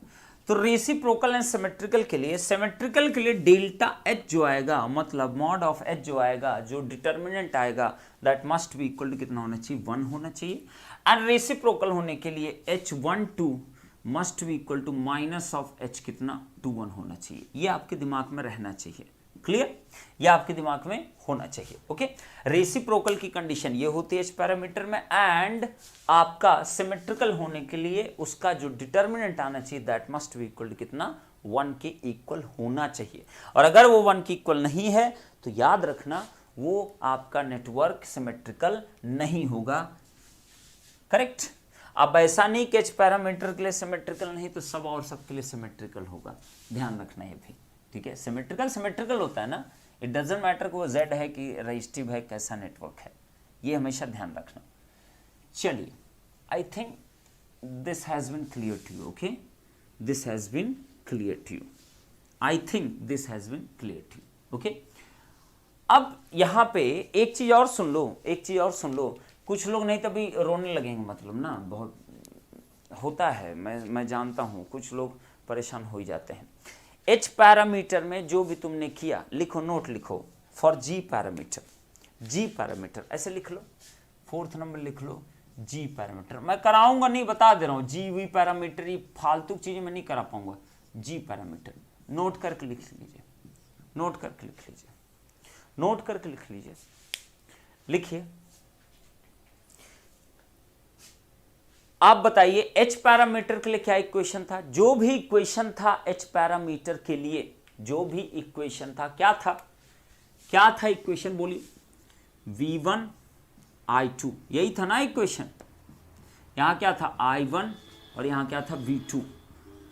S1: तो रेसिप्रोकल एंड सिमेट्रिकल के लिए, सिमेट्रिकल के लिए डेल्टा H जो आएगा, मतलब मॉड ऑफ H जो आएगा, जो डिटर्मिनेंट आएगा, that must be equal to कितना होना चाहिए, 1 होना चाहिए। एंड रेसिप्रोकल होने के लिए H12 must be equal to minus of H कितना, 21 होना चाहिए। ये आपके दिमाग में रहना चाहिए, क्लियर, ये आपके दिमाग में होना चाहिए। ओके, रेसिप्रोकल की कंडीशन ये होती है H पैरामीटर में, एंड आपका सिमेट्रिकल होने के लिए उसका जो डिटर्मिनेंट आना चाहिए, that must be equal to कितना, 1 के इक्वल होना चाहिए। और अगर वो 1 के इक्वल नहीं है तो याद रखना वो आपका नेटवर्क सिमेट्रिकल नहीं होगा, करेक्ट। अब ऐसा नहीं कि H पैरामीटर के लिए सिमेट्रिकल नहीं तो सब और सब के लिए सिमेट्रिकल होगा, ध्यान रखना ये भी, ठीक है। सिमेट्रिकल सिमेट्रिकल होता है ना, इट डजंट मैटर कि वो Z है कि रजिस्टिव है, कैसा नेटवर्क है, ये हमेशा ध्यान रखना। चलिए, I think this has been clear to you, okay, this has been clear to you, I think this has been clear to you, okay. अब यहां पे एक चीज और सुन लो, एक चीज और सुन लो कुछ लोग नहीं तभी रोने लगेंगे, मतलब ना बहुत होता है, मैं जानता हूँ कुछ लोग परेशान हो ही जाते हैं। एच पैरामीटर में जो भी तुमने किया लिखो, नोट लिखो for G parameter, G parameter ऐसे लिख लो, 4th नंबर लिख लो जी पैरामीटर। मैं कराऊंगा नहीं, बता दे रहा हूँ, जी वी पैरामीटर ये फालतू चीजें मैं नहीं करा पाऊंगा। जी पैरामीटर नोट करके लिख लीजिए, नोट करके लिख लीजिए, नोट करके लिख लीजिए, लिखिए। आप बताइए एच पैरामीटर के लिए क्या इक्वेशन था? जो भी इक्वेशन था एच पैरामीटर के लिए, जो भी इक्वेशन था क्या था, क्या था इक्वेशन बोलिए? V1 I2, यही था ना इक्वेशन। यहां क्या था? I1 और यहां क्या था? V2।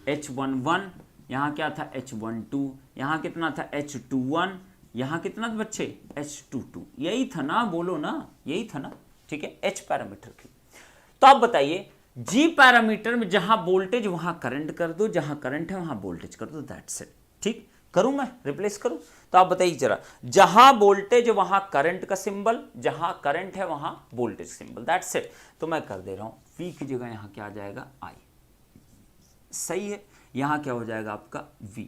S1: H11, यहां क्या था? H12, यहां कितना था? H21, यहां कितना था बच्चे? H22। यही था ना, बोलो ना, यही था ना, ठीक है, एच पैरामीटर की। तो आप बताइए जी पैरामीटर में जहां वोल्टेज वहां करंट कर दो, जहां करंट है वहां वोल्टेज कर दो, दैट्स इट। ठीक, करूं मैं रिप्लेस करूं? तो आप बताइए जरा, जहां वोल्टेज वहां करंट का सिंबल, जहां करंट है वहां वोल्टेज सिंबल, दैट्स इट। तो मैं कर दे रहा हूं, V की जगह यहां क्या आ जाएगा? I। सही है, यहां क्या हो जाएगा आपका? V।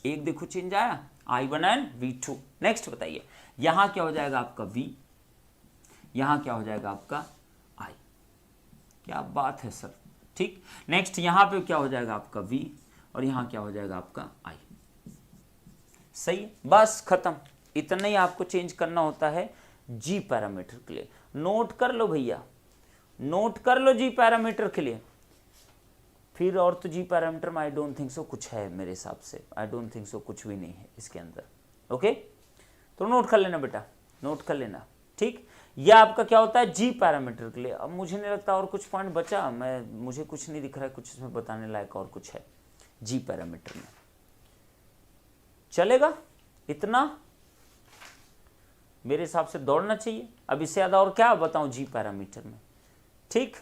S1: एक देखो चेंज आया, I1 एंड V2। नेक्स्ट बताइए, यहां क्या हो जाएगा आपका? V, यहां क्या हो जाएगा आपका? I। क्या बात है सर, ठीक। नेक्स्ट यहां पे क्या हो जाएगा आपका? V, और यहां क्या हो जाएगा आपका? I। सही है, बस खत्म। इतना ही आपको चेंज करना होता है जी पैरामीटर के लिए। नोट कर लो भैया, नोट कर लो जी पैरामीटर के लिए। फिर और तो जी पैरामीटर में आई डोंट थिंक सो कुछ है, मेरे हिसाब से आई डोंट थिंक सो कुछ भी नहीं है इसके अंदर। ओके, तो नोट कर लेना बेटा, नोट कर लेना, ठीक। यह आपका क्या होता है? जी पैरामीटर के लिए। अब मुझे नहीं लगता और कुछ पॉइंट बचा, मुझे कुछ नहीं दिख रहा है कुछ इसमें बताने लायक और कुछ है जी पैरामीटर में। चलेगा इतना? मेरे हिसाब से दौड़ना चाहिए। अब इससे ज्यादा और क्या बताऊं जी पैरामीटर में, ठीक,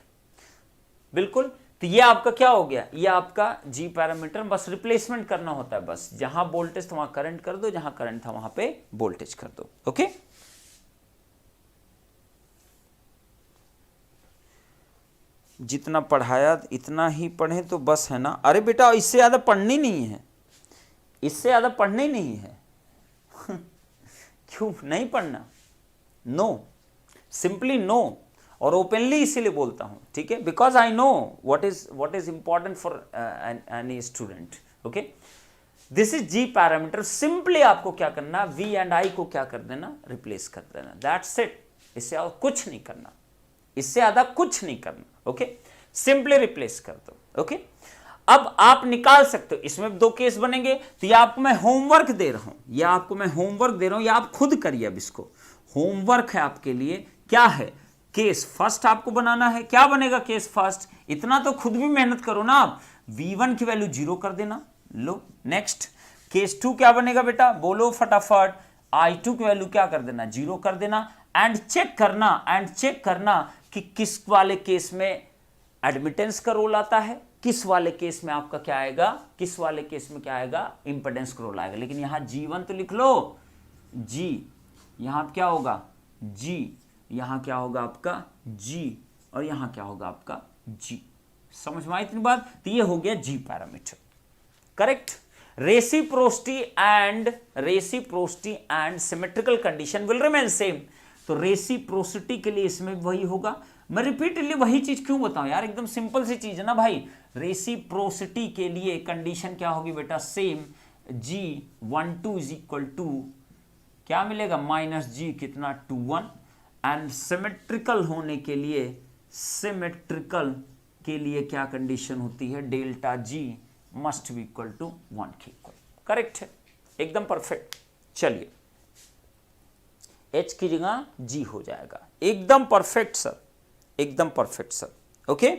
S1: बिल्कुल। तो ये आपका क्या हो गया? ये आपका जी पैरामीटर, बस रिप्लेसमेंट करना होता है, बस जहां वोल्टेज था वहां करंट कर दो, जहां करंट था वहां पे वोल्टेज कर दो। ओके, जितना पढ़ाया इतना ही पढ़े तो बस है ना। अरे बेटा इससे ज्यादा पढ़नी नहीं है, इससे ज्यादा पढ़नी नहीं है। क्यों नहीं पढ़ना? नो, सिंपली नो, और ओपनली इसीलिए बोलता हूं, ठीक है, because I know what is important for any student. Okay, this is G parameter. Simply आपको क्या करना? V एंड I को क्या कर देना? रिप्लेस कर देना, दैट्स इट। इससे ज्यादा कुछ नहीं करना, इससे ज्यादा कुछ नहीं करना। ओके, सिंपली रिप्लेस कर दो। ओके, अब आप निकाल सकते हो, इसमें 2 केस बनेंगे। तो ये आपको मैं होमवर्क दे रहा हूं, या आपको मैं होमवर्क दे रहा हूं, या आप खुद करिए। अब इसको होमवर्क है आपके लिए। क्या है? केस फर्स्ट आपको बनाना है। क्या बनेगा केस फर्स्ट? इतना तो खुद भी मेहनत करो ना आप। V1 की वैल्यू 0 कर देना। लो, नेक्स्ट केस 2 क्या बनेगा बेटा? बोलो फटाफट। I2 की वैल्यू क्या कर देना? 0 कर देना। एंड चेक करना कि किस वाले केस में एडमिटेंस का रोल आता है, किस वाले केस में आपका क्या आएगा, किस वाले केस में क्या आएगा? इंपेडेंस का रोल आएगा। लेकिन यहां G1 तो लिख लो, G, यहां क्या होगा? G, यहां क्या होगा आपका? G, और यहां क्या होगा आपका? G। समझ में आई इतनी बात? तो ये हो गया G parameter, correct. Reciprocity and symmetrical condition will remain same. तो रेसिप्रोसिटी के लिए इसमें वही होगा। मैं रिपीटली वही चीज क्यों बताऊं यार, एकदम सिंपल सी चीज है ना भाई। रेसिप्रोसिटी के लिए कंडीशन क्या होगी बेटा? Same, G12 is equal to क्या मिलेगा? -G कितना? 21। एंड सिमेट्रिकल होने के लिए, सिमेट्रिकल के लिए क्या कंडीशन होती है? Delta G must be equal to 1 के इक्वल। करेक्ट है, एकदम परफेक्ट। चलिए H की जगह G हो जाएगा, एकदम परफेक्ट सर, एकदम परफेक्ट सर। ओके,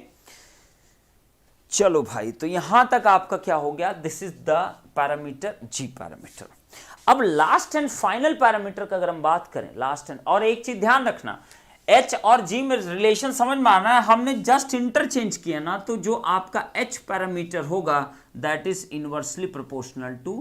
S1: चलो भाई, तो यहां तक आपका क्या हो गया? This is the parameter G parameter. अब लास्ट एंड फाइनल पैरामीटर का अगर हम बात करें, लास्ट एंड, और एक चीज ध्यान रखना, H और G में रिलेशन समझ में आना है। हमने जस्ट इंटरचेंज किया ना, तो जो आपका H पैरामीटर होगा that is inversely proportional to,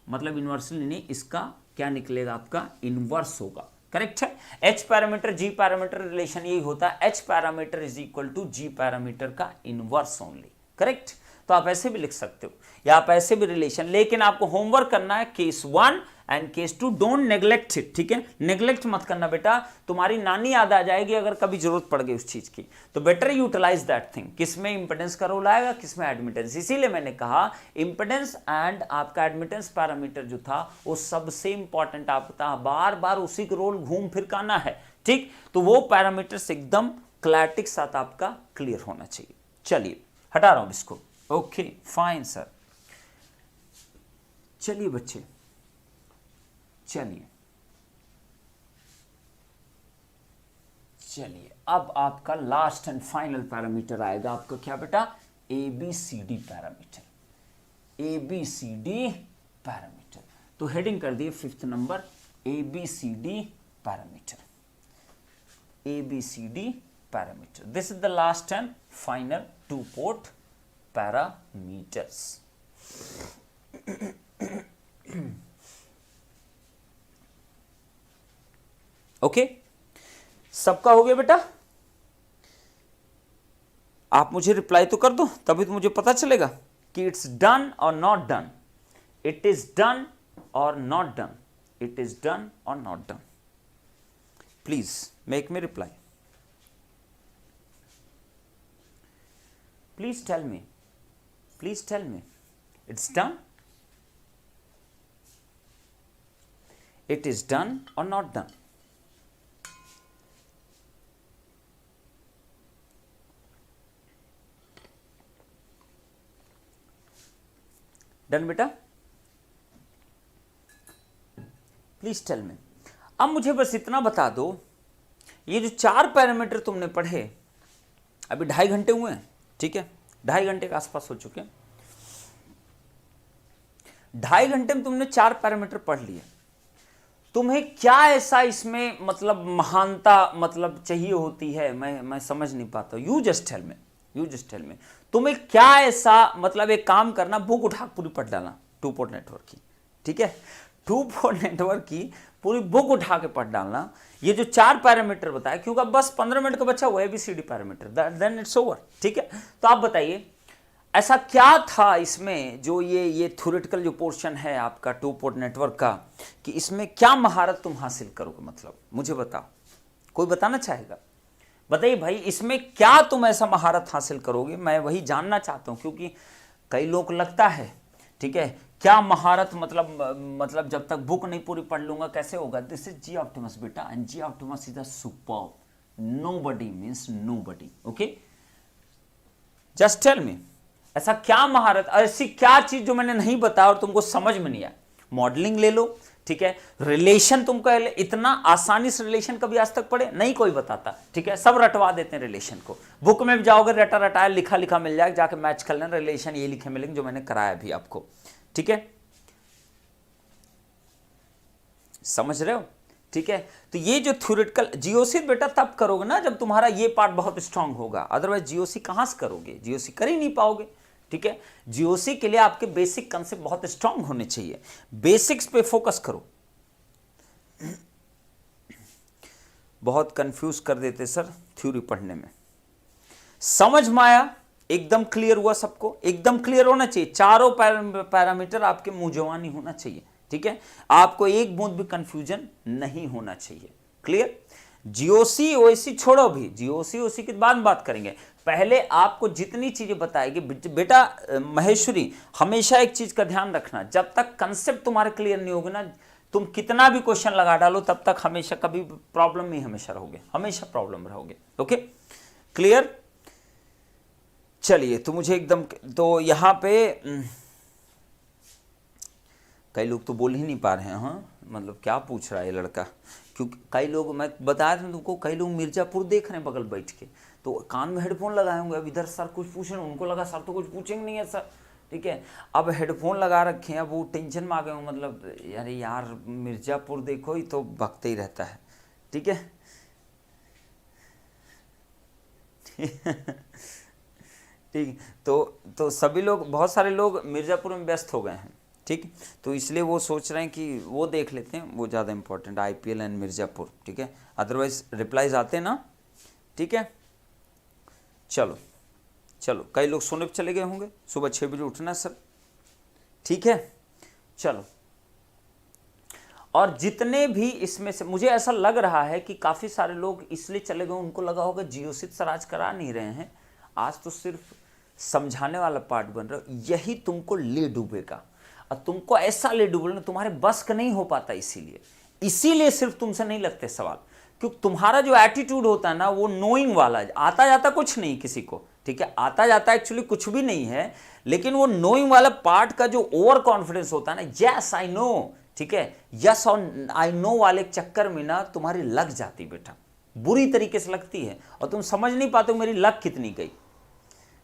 S1: मतलब इनवर्सली नहीं, इसका क्या निकलेगा? आपका इनवर्स होगा। करेक्ट है। H parameter G parameter relation यही होता है, H parameter is equal to G parameter का इनवर्स ओनली, करेक्ट। तो आप ऐसे भी लिख सकते हो या आप ऐसे भी रिलेशन, लेकिन आपको होमवर्क करना है case 1 and case 2, don't neglect it, ठीक है, नेग्लेक्ट मत करना बेटा, तुम्हारी नानी याद आ जाएगी अगर कभी जरूरत पड़ गई उस चीज की। तो बेटर यूटिलाइज दैट थिंग, किसमें इंपेडेंस का रोल आएगा, किसमें एडमिटेंस। इसीलिए मैंने कहा इंपेडेंस एंड आपका एडमिटेंस पैरामीटर जो था वो सबसे इंपॉर्टेंट आपका, बार बार उसी का रोल घूम फिर का आना है, ठीक। तो वो पैरामीटर्स एकदम क्लैरिटी के साथ आपका क्लियर होना चाहिए। चलिए हटा रहा हूं इसको, ओके फाइन सर। चलिए बच्चे, चलिए अब आपका लास्ट एंड फाइनल पैरामीटर आएगा आपका क्या बेटा, ABCD पैरामीटर, ABCD पैरामीटर। तो हेडिंग कर दिए 5th number, ABCD parameter, ABCD parameter. This is the last and final 2 port parameters. Okay, सबका हो गया बेटा? आप मुझे रिप्लाई तो कर दो, तभी तो मुझे पता चलेगा कि इट्स डन और not done, it is done और not done, it is done और not done. Please make me reply, please tell me, please tell me, it's done, it is done or not done. Done बेटा? Please tell me. अब मुझे बस इतना बता दो, ये जो 4 पैरामीटर तुमने पढ़े, अभी 2.5 घंटे हुए हैं, ठीक है, 2.5 घंटे के आसपास हो चुके हैं। 2.5 घंटे में तुमने 4 पैरामीटर पढ़ लिए, तुम्हें क्या ऐसा इसमें मतलब महानता मतलब चाहिए होती है, मैं समझ नहीं पाता। You just tell me, you just tell me, तुम्हें क्या ऐसा मतलब एक काम करना, बुक उठा पूरी पढ़ डालना 2 पोर्ट नेटवर्क की, ठीक है, 2 पोर्ट नेटवर्क की पूरी बुक उठा के पढ़ डालना। ये जो 4 पैरामीटर बताया, क्योंकि अब बस 15 मिनट का बच्चा हुआ ABCD parameter, then it's over, ठीक है। तो आप बताइए ऐसा क्या था इसमें, जो ये थ्योरेटिकल जो पोर्शन है आपका 2 पोर्ट नेटवर्क का, कि इसमें क्या महारत तुम हासिल करोगे, मतलब मुझे बताओ, कोई बताना चाहेगा? बताइए भाई, इसमें क्या तुम ऐसा महारत हासिल करोगे, मैं वही जानना चाहता हूं, क्योंकि कई लोग लगता है, ठीक है, क्या महारत मतलब जब तक बुक नहीं पूरी पढ़ लूंगा कैसे होगा। दिस इज जी ऑप्टिमस बेटा, and G Optimus is a superb, nobody means nobody, okay. Just tell me, ऐसा क्या महारत, ऐसी क्या चीज जो मैंने नहीं बताया और तुमको समझ में नहीं आया। मॉडलिंग ले लो, ठीक है, रिलेशन तुमको इतना आसानी से रिलेशन कभी आज तक पढ़े नहीं कोई बताता, ठीक है, सब रटवा देते हैं रिलेशन को। बुक में भी जाओगे रटा रटाया लिखा लिखा मिल जाएगा, जाके मैच कर लेना, रिलेशन ये लिखे मिलेंगे जो मैंने कराया भी आपको, ठीक है, समझ रहे हो, ठीक है। तो ये जो थ्योरेटिकल जीओसी बेटा तब करोगे ना जब तुम्हारा ये पार्ट बहुत स्ट्रांग होगा, अदरवाइज जीओसी कहां से करोगे, जीओसी कर ही नहीं पाओगे, ठीक है। जीओसी के लिए आपके बेसिक कंसेप्ट बहुत स्ट्रांग होने चाहिए, बेसिक्स पे फोकस करो। बहुत कंफ्यूज कर देते सर थ्योरी पढ़ने में, समझ में आया, एकदम क्लियर हुआ सबको, एकदम क्लियर होना चाहिए, चारों पैरामीटर आपके मुंह जवानी होना चाहिए, ठीक है, आपको एक बूंद भी कंफ्यूजन नहीं होना चाहिए, क्लियर। जीओसी ओएसी छोड़ो, भी जीओसी ओसी की बाद बात करेंगे, पहले आपको जितनी चीजें बताएगी बेटा महेश्वरी, हमेशा एक चीज का ध्यान रखना, जब तक कंसेप्ट तुम्हारे क्लियर नहीं होगा ना, तुम कितना भी क्वेश्चन लगा डालो तब तक हमेशा कभी प्रॉब्लम में हमेशा रहोगे, हमेशा प्रॉब्लम रहोगे, ओके क्लियर। चलिए तो मुझे एकदम, तो यहां पे कई लोग तो बोल ही नहीं पा रहे हैं, हाँ मतलब क्या पूछ रहा है ये लड़का, क्योंकि कई लोग, मैं बताया था तुमको, कई लोग मिर्जापुर देख रहे हैं बगल बैठ के, तो कान में हेडफोन लगाए होंगे, अब इधर सर कुछ पूछ रहे हैं, उनको लगा सर तो कुछ पूछेंगे नहीं है सर, ठीक है, अब हेडफोन लगा रखे हैं, अब वो टेंशन में आ गए हो, मतलब अरे यार मिर्जापुर देखो ही तो भगते ही रहता है, ठीक है। ठीक, तो सभी लोग, बहुत सारे लोग मिर्जापुर में व्यस्त हो गए हैं, ठीक। तो इसलिए वो सोच रहे हैं कि वो देख लेते हैं, वो ज़्यादा इंपॉर्टेंट, IPL एंड मिर्ज़ापुर, ठीक है। अदरवाइज रिप्लाईज आते ना, ठीक है। चलो चलो, कई लोग सोने पे चले गए होंगे, सुबह 6 बजे उठना है सर, ठीक है। चलो, और जितने भी इसमें से, मुझे ऐसा लग रहा है कि काफ़ी सारे लोग इसलिए चले गए, उनको लगा होगा जियोसित सर आज करा नहीं रहे हैं, आज तो सिर्फ समझाने वाला पार्ट बन रहा है, यही तुमको ले डूबेगा, और तुमको ऐसा ले डूबेगा तुम्हारे बस का नहीं हो पाता। इसीलिए सिर्फ तुमसे नहीं लगते सवाल, क्योंकि तुम्हारा जो एटीट्यूड होता है ना, वो नोइंग वाला, आता जाता कुछ नहीं किसी को, ठीक है, आता जाता एक्चुअली कुछ भी नहीं है, लेकिन वो नोइंग वाला पार्ट का जो ओवर कॉन्फिडेंस होता है ना, यस आई नो, ठीक है, यस और आई नो वाले चक्कर में ना तुम्हारी लग जाती बेटा, बुरी तरीके से लगती है, और तुम समझ नहीं पाते हो मेरी लग कितनी गई,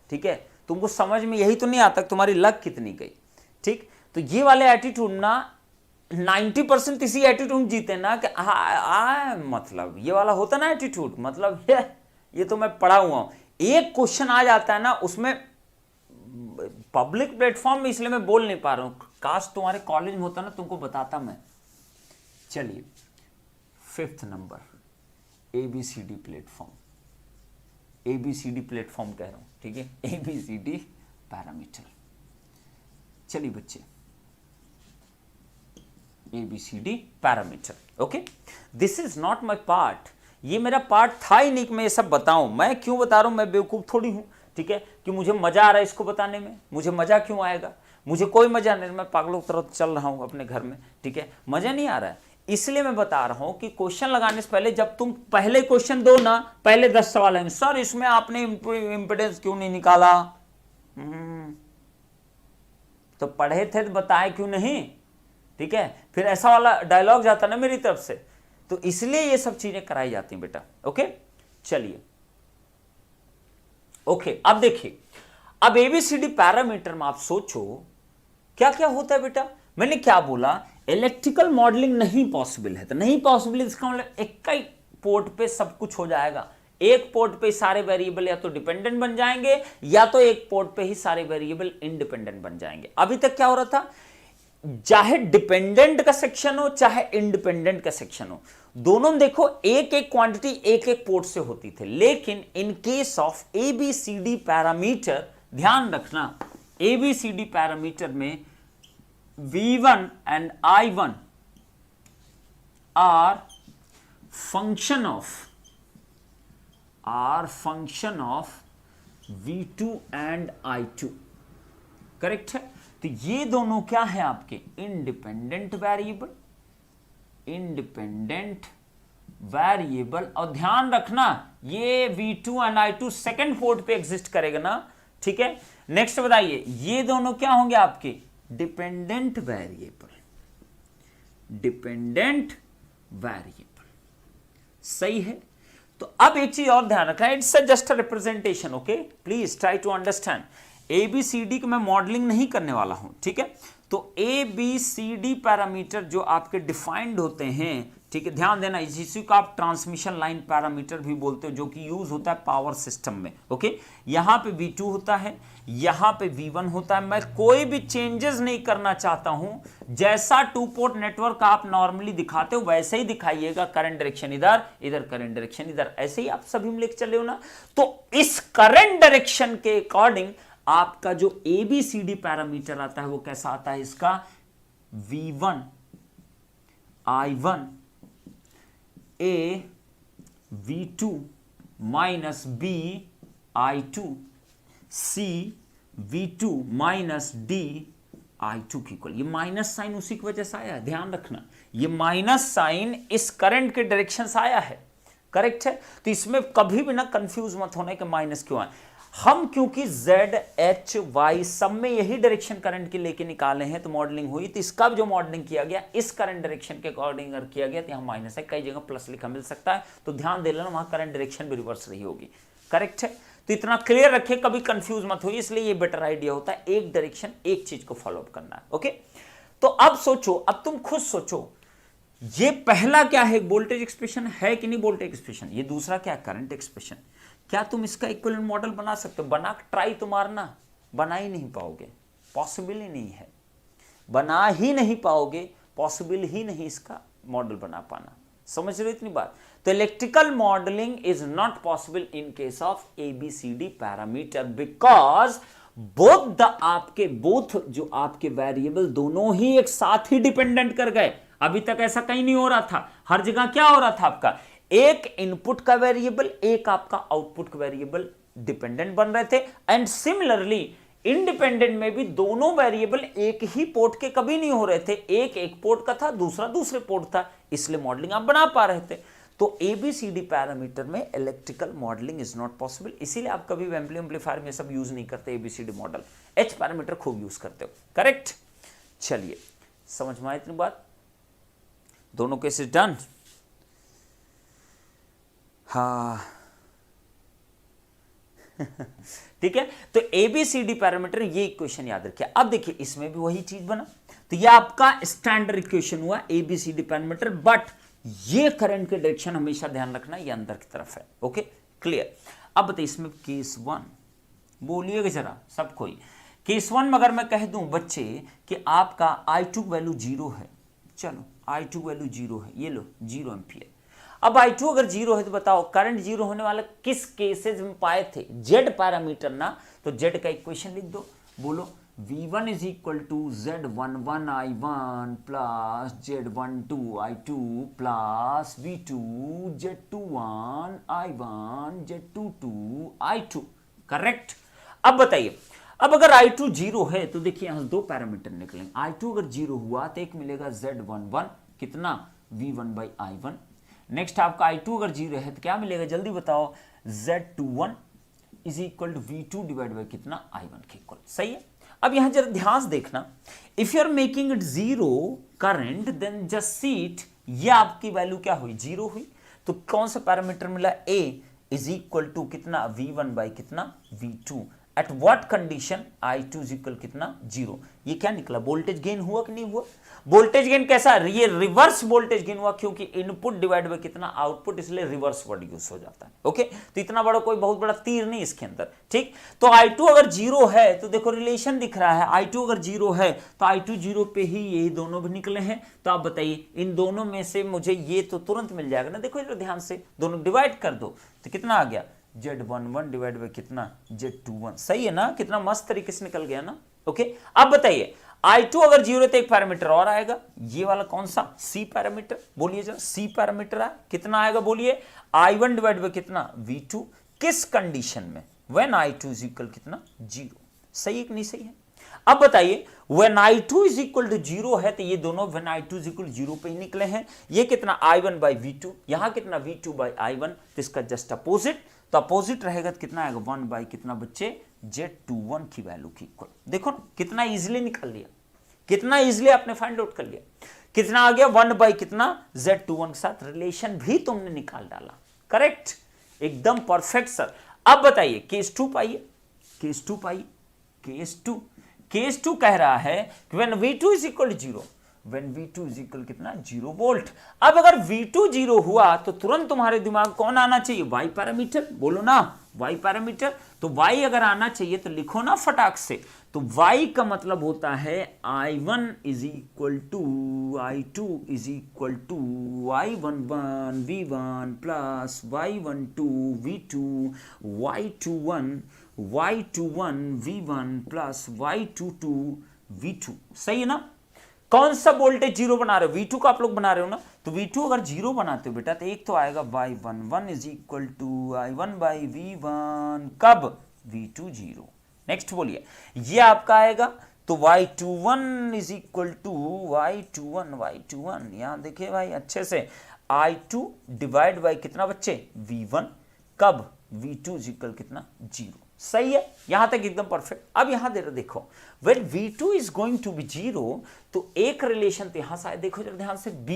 S1: ठीक है, तुमको समझ में यही तो नहीं आता तुम्हारी लग कितनी गई, ठीक। तो ये वाले एटीट्यूड ना 90% इसी एटीट्यूड जीते ना कि मतलब ये वाला होता ना एटीट्यूड, मतलब ये तो मैं पढ़ा हुआ हूं, एक क्वेश्चन आ जाता है ना उसमें, पब्लिक प्लेटफॉर्म में इसलिए मैं बोल नहीं पा रहा हूं, काश तुम्हारे कॉलेज में होता ना, तुमको बताता मैं। चलिए 5th number, ABCD platform, ABCD platform कह रहा हूं, ठीक है, ABCD पैरामीटर। चलिए बच्चे, ABCD parameter, okay, this is not my part, ये मेरा पार्ट था ही नहीं कि मैं ये सब बताऊं। मैं क्यों बता रहा हूं, मैं बेवकूफ थोड़ी हूं, ठीक है, कि मुझे मजा आ रहा है इसको बताने में, मुझे मजा क्यों आएगा, मुझे कोई मजा नहीं, मैं पागलों की तरह चल रहा हूं अपने घर में, ठीक है, मजा नहीं आ रहा है, इसलिए मैं बता रहा हूं कि क्वेश्चन लगाने से पहले जब तुम पहले क्वेश्चन दो ना, पहले 10 सवाल आएंगे, सर इसमें आपने इंपेडेंस क्यों नहीं निकाला, तो पढ़े थे तो बताए क्यों नहीं, ठीक है, फिर ऐसा वाला डायलॉग जाता ना मेरी तरफ से, तो इसलिए ये सब चीजें कराई जाती हैं बेटा, ओके। चलिए ओके, अब देखिए, अब ABCD पैरामीटर में आप सोचो क्या क्या होता है बेटा, मैंने क्या बोला, इलेक्ट्रिकल मॉडलिंग नहीं पॉसिबल है, तो नहीं पॉसिबल इसका मतलब एक ही पोर्ट पे सब कुछ हो जाएगा, एक पोर्ट पे सारे वेरिएबल या तो डिपेंडेंट बन जाएंगे, या तो एक पोर्ट पे ही सारे वेरिएबल इंडिपेंडेंट बन जाएंगे। अभी तक क्या हो रहा था, चाहे डिपेंडेंट का सेक्शन हो चाहे इंडिपेंडेंट का सेक्शन हो, दोनों में देखो एक एक क्वांटिटी एक एक पोर्ट से होती थी, लेकिन in case of ABCD parameter, ध्यान रखना, ABCD पैरामीटर में V1 and I1 are function of V2 and I2, correct है। तो ये दोनों क्या है आपके इंडिपेंडेंट वेरिएबल, और ध्यान रखना ये V2 and I2 second port पे एग्जिस्ट करेगा ना, ठीक है। नेक्स्ट बताइए, ये दोनों क्या होंगे आपके डिपेंडेंट वेरिएबल, सही है। तो अब एक चीज और ध्यान रखना, it's just a representation, okay, please try to understand. ABCD की मैं मॉडलिंग नहीं करने वाला हूं, ठीक है। तो ABCD पैरामीटर जो आपके डिफाइंड होते हैं, ठीक है, ध्यान देना, इसी को आप ट्रांसमिशन लाइन पैरामीटर भी बोलते हो, जो कि यूज होता है पावर सिस्टम में, ओके। यहां पे V2 होता है, यहां पे V1 होता है, मैं कोई भी चेंजेस नहीं करना चाहता हूं, जैसा 2 पोर्ट नेटवर्क आप नॉर्मली दिखाते हो वैसे ही दिखाइएगा, करंट डायरेक्शन इधर, इधर करंट डायरेक्शन इधर, ऐसे ही आप सभी में लेके चले हो ना। तो इस करंट डायरेक्शन के अकॉर्डिंग आपका जो ABCD पैरामीटर आता है वो कैसा आता है, इसका V1 I1 A V2 minus B I2 C V2 minus D I2 की इक्वल, ये माइनस साइन उसी की वजह से आया है, ध्यान रखना, ये माइनस साइन इस करंट के डायरेक्शन से आया है, करेक्ट है। तो इसमें कभी भी ना कंफ्यूज मत होने के माइनस क्यों आए, हम क्योंकि Z H Y सब में यही डायरेक्शन करंट के लेके निकाले हैं, तो मॉडलिंग हुई, तो इसका जो मॉडलिंग किया गया इस करंट डायरेक्शन के अकॉर्डिंग अगर किया गया, तो यहां माइनस है, कई जगह प्लस लिखा मिल सकता है, तो ध्यान दे लेना वहां करंट डायरेक्शन भी रिवर्स रही होगी, करेक्ट है। तो इतना क्लियर रखे, कभी कंफ्यूज मत हो, इसलिए ये बेटर आइडिया होता है, एक डायरेक्शन एक चीज को फॉलो अप करना है, ओके। तो अब सोचो, अब तुम खुद सोचो, ये पहला क्या है, वोल्टेज एक्सप्रेशन है कि नहीं वोल्टेज एक्सप्रेशन, ये दूसरा क्या है करंट एक्सप्रेशन, क्या तुम इसका इक्विवेलेंट मॉडल बना सकते हो, बना ट्राई तो मारना, बना ही नहीं पाओगे, पॉसिबल ही नहीं है। बना ही नहीं पाओगे, पॉसिबल ही नहीं इसका मॉडल बना पाना। समझ रहे हो इतनी बात? तो electrical modelling is not possible in case of ABCD parameter because both जो आपके वेरिएबल दोनों ही एक साथ ही डिपेंडेंट कर गए। अभी तक ऐसा कहीं नहीं हो रहा था, हर जगह क्या हो रहा था आपका, एक इनपुट का वेरिएबल, एक आपका आउटपुट का वेरिएबल डिपेंडेंट बन रहे थे। एंड सिमिलरली इंडिपेंडेंट में भी दोनों वेरिएबल एक ही पोर्ट के कभी नहीं हो रहे थे, एक पोर्ट का था, दूसरा दूसरे पोर्ट था, इसलिए मॉडलिंग आप बना पा रहे थे। तो ABCD पैरामीटर में electrical modelling is not possible, इसीलिए आप कभी एम्पलीफायर में सब यूज नहीं करते ABCD मॉडल, H पैरामीटर खूब यूज करते हो। करेक्ट? चलिए, समझ में आई इतनी बात? दोनों केसेस डन? हाँ ठीक है। तो ABCD पैरामीटर, ये इक्वेशन याद रखिए। अब देखिए इसमें भी वही चीज बना, तो ये आपका स्टैंडर्ड इक्वेशन हुआ ABCD पैरामीटर, बट ये करंट के डायरेक्शन हमेशा ध्यान रखना, ये अंदर की तरफ है। Okay, clear? अब बताइए इसमें केस 1, बोलिएगा जरा सब कोई। केस 1 में अगर मैं कह दूं बच्चे कि आपका I2 वैल्यू 0 है, चलो I2 वैल्यू 0 है, ये लो 0 एम्पियर। अब I2 अगर 0 है तो बताओ करंट 0 होने वाला किस केसेस में पाए थे? Z पैरामीटर ना, तो Z का इक्वेशन लिख दो, बोलो V1 is equal to Z11 I1 plus Z12 I2 plus V2 Z21 I1 Z22 I2। Correct? अब बताइए, अब अगर I2 0 है तो देखिए यहां दो पैरामीटर निकलेंगे। I2 अगर 0 हुआ तो एक मिलेगा Z11 कितना, V1 बाई I1। नेक्स्ट आपका I2 अगर 0 है तो क्या मिलेगा, जल्दी बताओ, Z21 is equal to V2 divide by कितना, I1 के इक्वल। सही है? अब यहां जरा ध्यान से देखना, if you are making it 0 current then just see it, ये आपकी वैल्यू क्या हुई, 0 हुई। तो कौन सा पैरामीटर मिला, A इज इक्वल टू कितना, V1 बाई कितना, V2। At what condition, I2 is equal कितना, 0। ये क्या निकला, वोल्टेज गेन हुआ कि नहीं हुआ? वोल्टेज गेन कैसा, ये रिवर्स वोल्टेज गेन हुआ, क्योंकि इनपुट डिवाइड बाय कितना, आउटपुट, इसलिए रिवर्स वर्ड यूज हो जाता है। ओके, तो इतना बड़ा कोई बहुत बड़ा तीर नहीं इसके अंदर। ठीक, तो I2 अगर 0 है तो देखो रिलेशन दिख रहा है, I2 अगर 0 है तो I2 0 पे ही यही दोनों भी निकले हैं। तो आप बताइए इन दोनों में से मुझे ये तो तुरंत मिल जाएगा ना, देखो ध्यान से, दोनों डिवाइड कर दो तो कितना आ गया, Z11 डिवाइड बाई कितना, Z21। सही है ना, कितना मस्त तरीके से निकल गया ना। ओके, अब बताइए I2 अगर 0 तो एक पैरामीटर और आएगा, ये वाला कौन सा, C पैरामीटर, बोलिए जरा, C पैरामीटर है, कितना आएगा बोलिए, I1 डिवाइड बाई कितना, V2। किस कंडीशन में, व्हेन I2 इज इक्वल कितना, 0। सही है कि नहीं सही है? अब बताइए when I2 is equal to 0 है तो ये दोनों व्हेन I2 इज इक्वल 0 पे ही निकले हैं। ये कितना, I1 बाई V2, यहां कितना, V2 बाई I1, तो इसका जस्ट अपोजिट, तो अपोजिट रहेगा तो कितना आएगा, 1 बाई कितना बच्चे, Z21 की वैल्यू की इक्वल। देखो ना कितना इजीली निकल लिया, कितना इजीली आपने फाइंड आउट कर लिया, कितना आ गया, 1 बाई कितना, Z21 के साथ रिलेशन भी तुमने निकाल डाला। करेक्ट, एकदम परफेक्ट सर। अब बताइए केस 2 पाइए, केस 2 पाइए, केस 2 कह रहा है कि when V2 is equal to 0, when V2 is equal कितना, 0 वोल्ट। अब अगर V2 0 हुआ तो तुरंत तुम्हारे दिमाग कौन आना चाहिए, Y पैरामीटर, बोलो ना Y पैरामीटर। तो Y अगर आना चाहिए तो लिखो ना फटाक से, तो Y का मतलब होता है I1 is equal to I2 is equal to Y11 V1 plus Y12 V2 Y21 V1 plus Y22 V2। सही है ना? कौन सा वोल्टेज 0 बना रहे हो, V2 का आप लोग बना रहे हो ना, तो V2 अगर 0 बनाते हो बेटा तो एक तो आएगा Y11 is equal to I1 by V1, कब, V2 0। नेक्स्ट बोलिए, ये आपका आएगा तो Y21 is equal to Y21 यहां देखिए भाई अच्छे से, I2 डिवाइड बाई कितना बच्चे, V1, कब, V2 इज इक्वल कितना, 0। सही है, यहां तक एकदम परफेक्ट। अब यहां देखो when V2 is going to be 0, तो एक रिलेशन तो यहां से देखो जरा ध्यान से, B,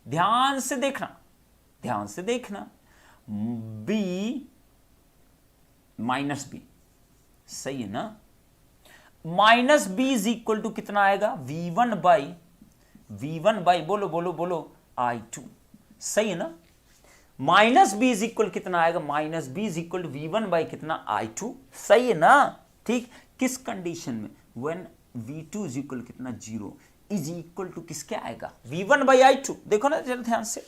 S1: ध्यान से देखना, B माइनस B। सही है ना, minus B is equal to कितना आएगा, V1 बाई बोलो I2। सही है ना, माइनस B इज इक्वल कितना आएगा, minus B is equal to V1 by कितना, I2। सही है ना? ठीक, किस कंडीशन में, व्हेन V2 इज इक्वल कितना 0 इज इक्वल टू किसके आएगा V1/I2। देखो ना जरा ध्यान से,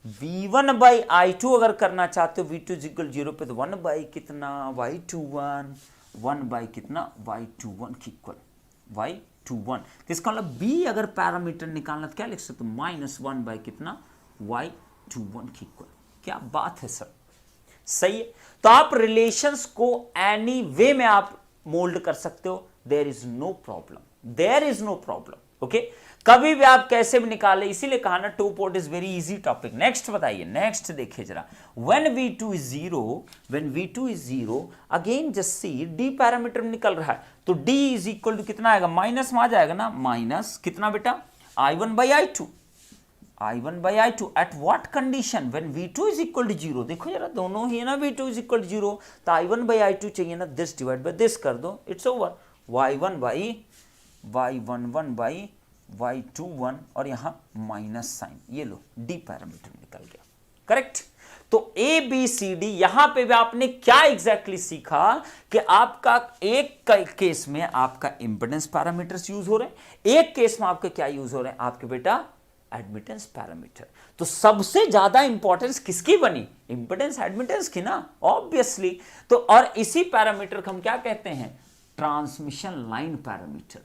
S1: V1/I2 अगर करना चाहते हो V2 इज इक्वल 0 पे तो 1 बाई कितना Y21, 1 बाई कितना Y21 की इक्वल Y21। तो इसका मतलब B अगर पैरामीटर निकालना तो क्या लिख सकते हो -1 बाई कितना Y21 की इक्वल। क्या बात है सर, सही है। तो आप रिलेशंस को एनी वे में आप मोल्ड कर सकते हो, there is no problem, there is no problem. Okay, कभी भी आप कैसे भी निकाले, इसीलिए कहा ना two port is very easy topic. Next बताइए, नेक्स्ट देखिए जरा, when V2 is 0, when V2 is 0 again just see D parameter में निकल रहा है तो D इज इक्वल टू कितना आएगा, माइनस में आ जाएगा ना, माइनस कितना बेटा I1/I2, I1/I2 at what condition when V2 is equal to 0। देखो जरा दोनों ही है ना, V2 is equal to 0 तो I1/I2 चाहिए ना, this डिवाइड बाय दिस कर दो, इट्स ओवर Y1/Y21 और यहाँ माइनस साइन, ये लो D पैरामीटर निकल गया, करेक्ट। तो ABCD यहां पे भी आपने क्या एग्जैक्टली सीखा कि आपका एक केस में आपका इंपेडेंस पैरामीटर्स यूज हो रहे हैं, एक केस में आपके क्या यूज हो रहे हैं, आपके बेटा एडमिटेंस पैरामीटर। तो सबसे ज्यादा इंपॉर्टेंस किसकी बनी, इंपेडेंस एडमिटेंस की ना, ऑब्वियसली। तो और इसी पैरामीटर को हम क्या कहते हैं, transmission line parameter,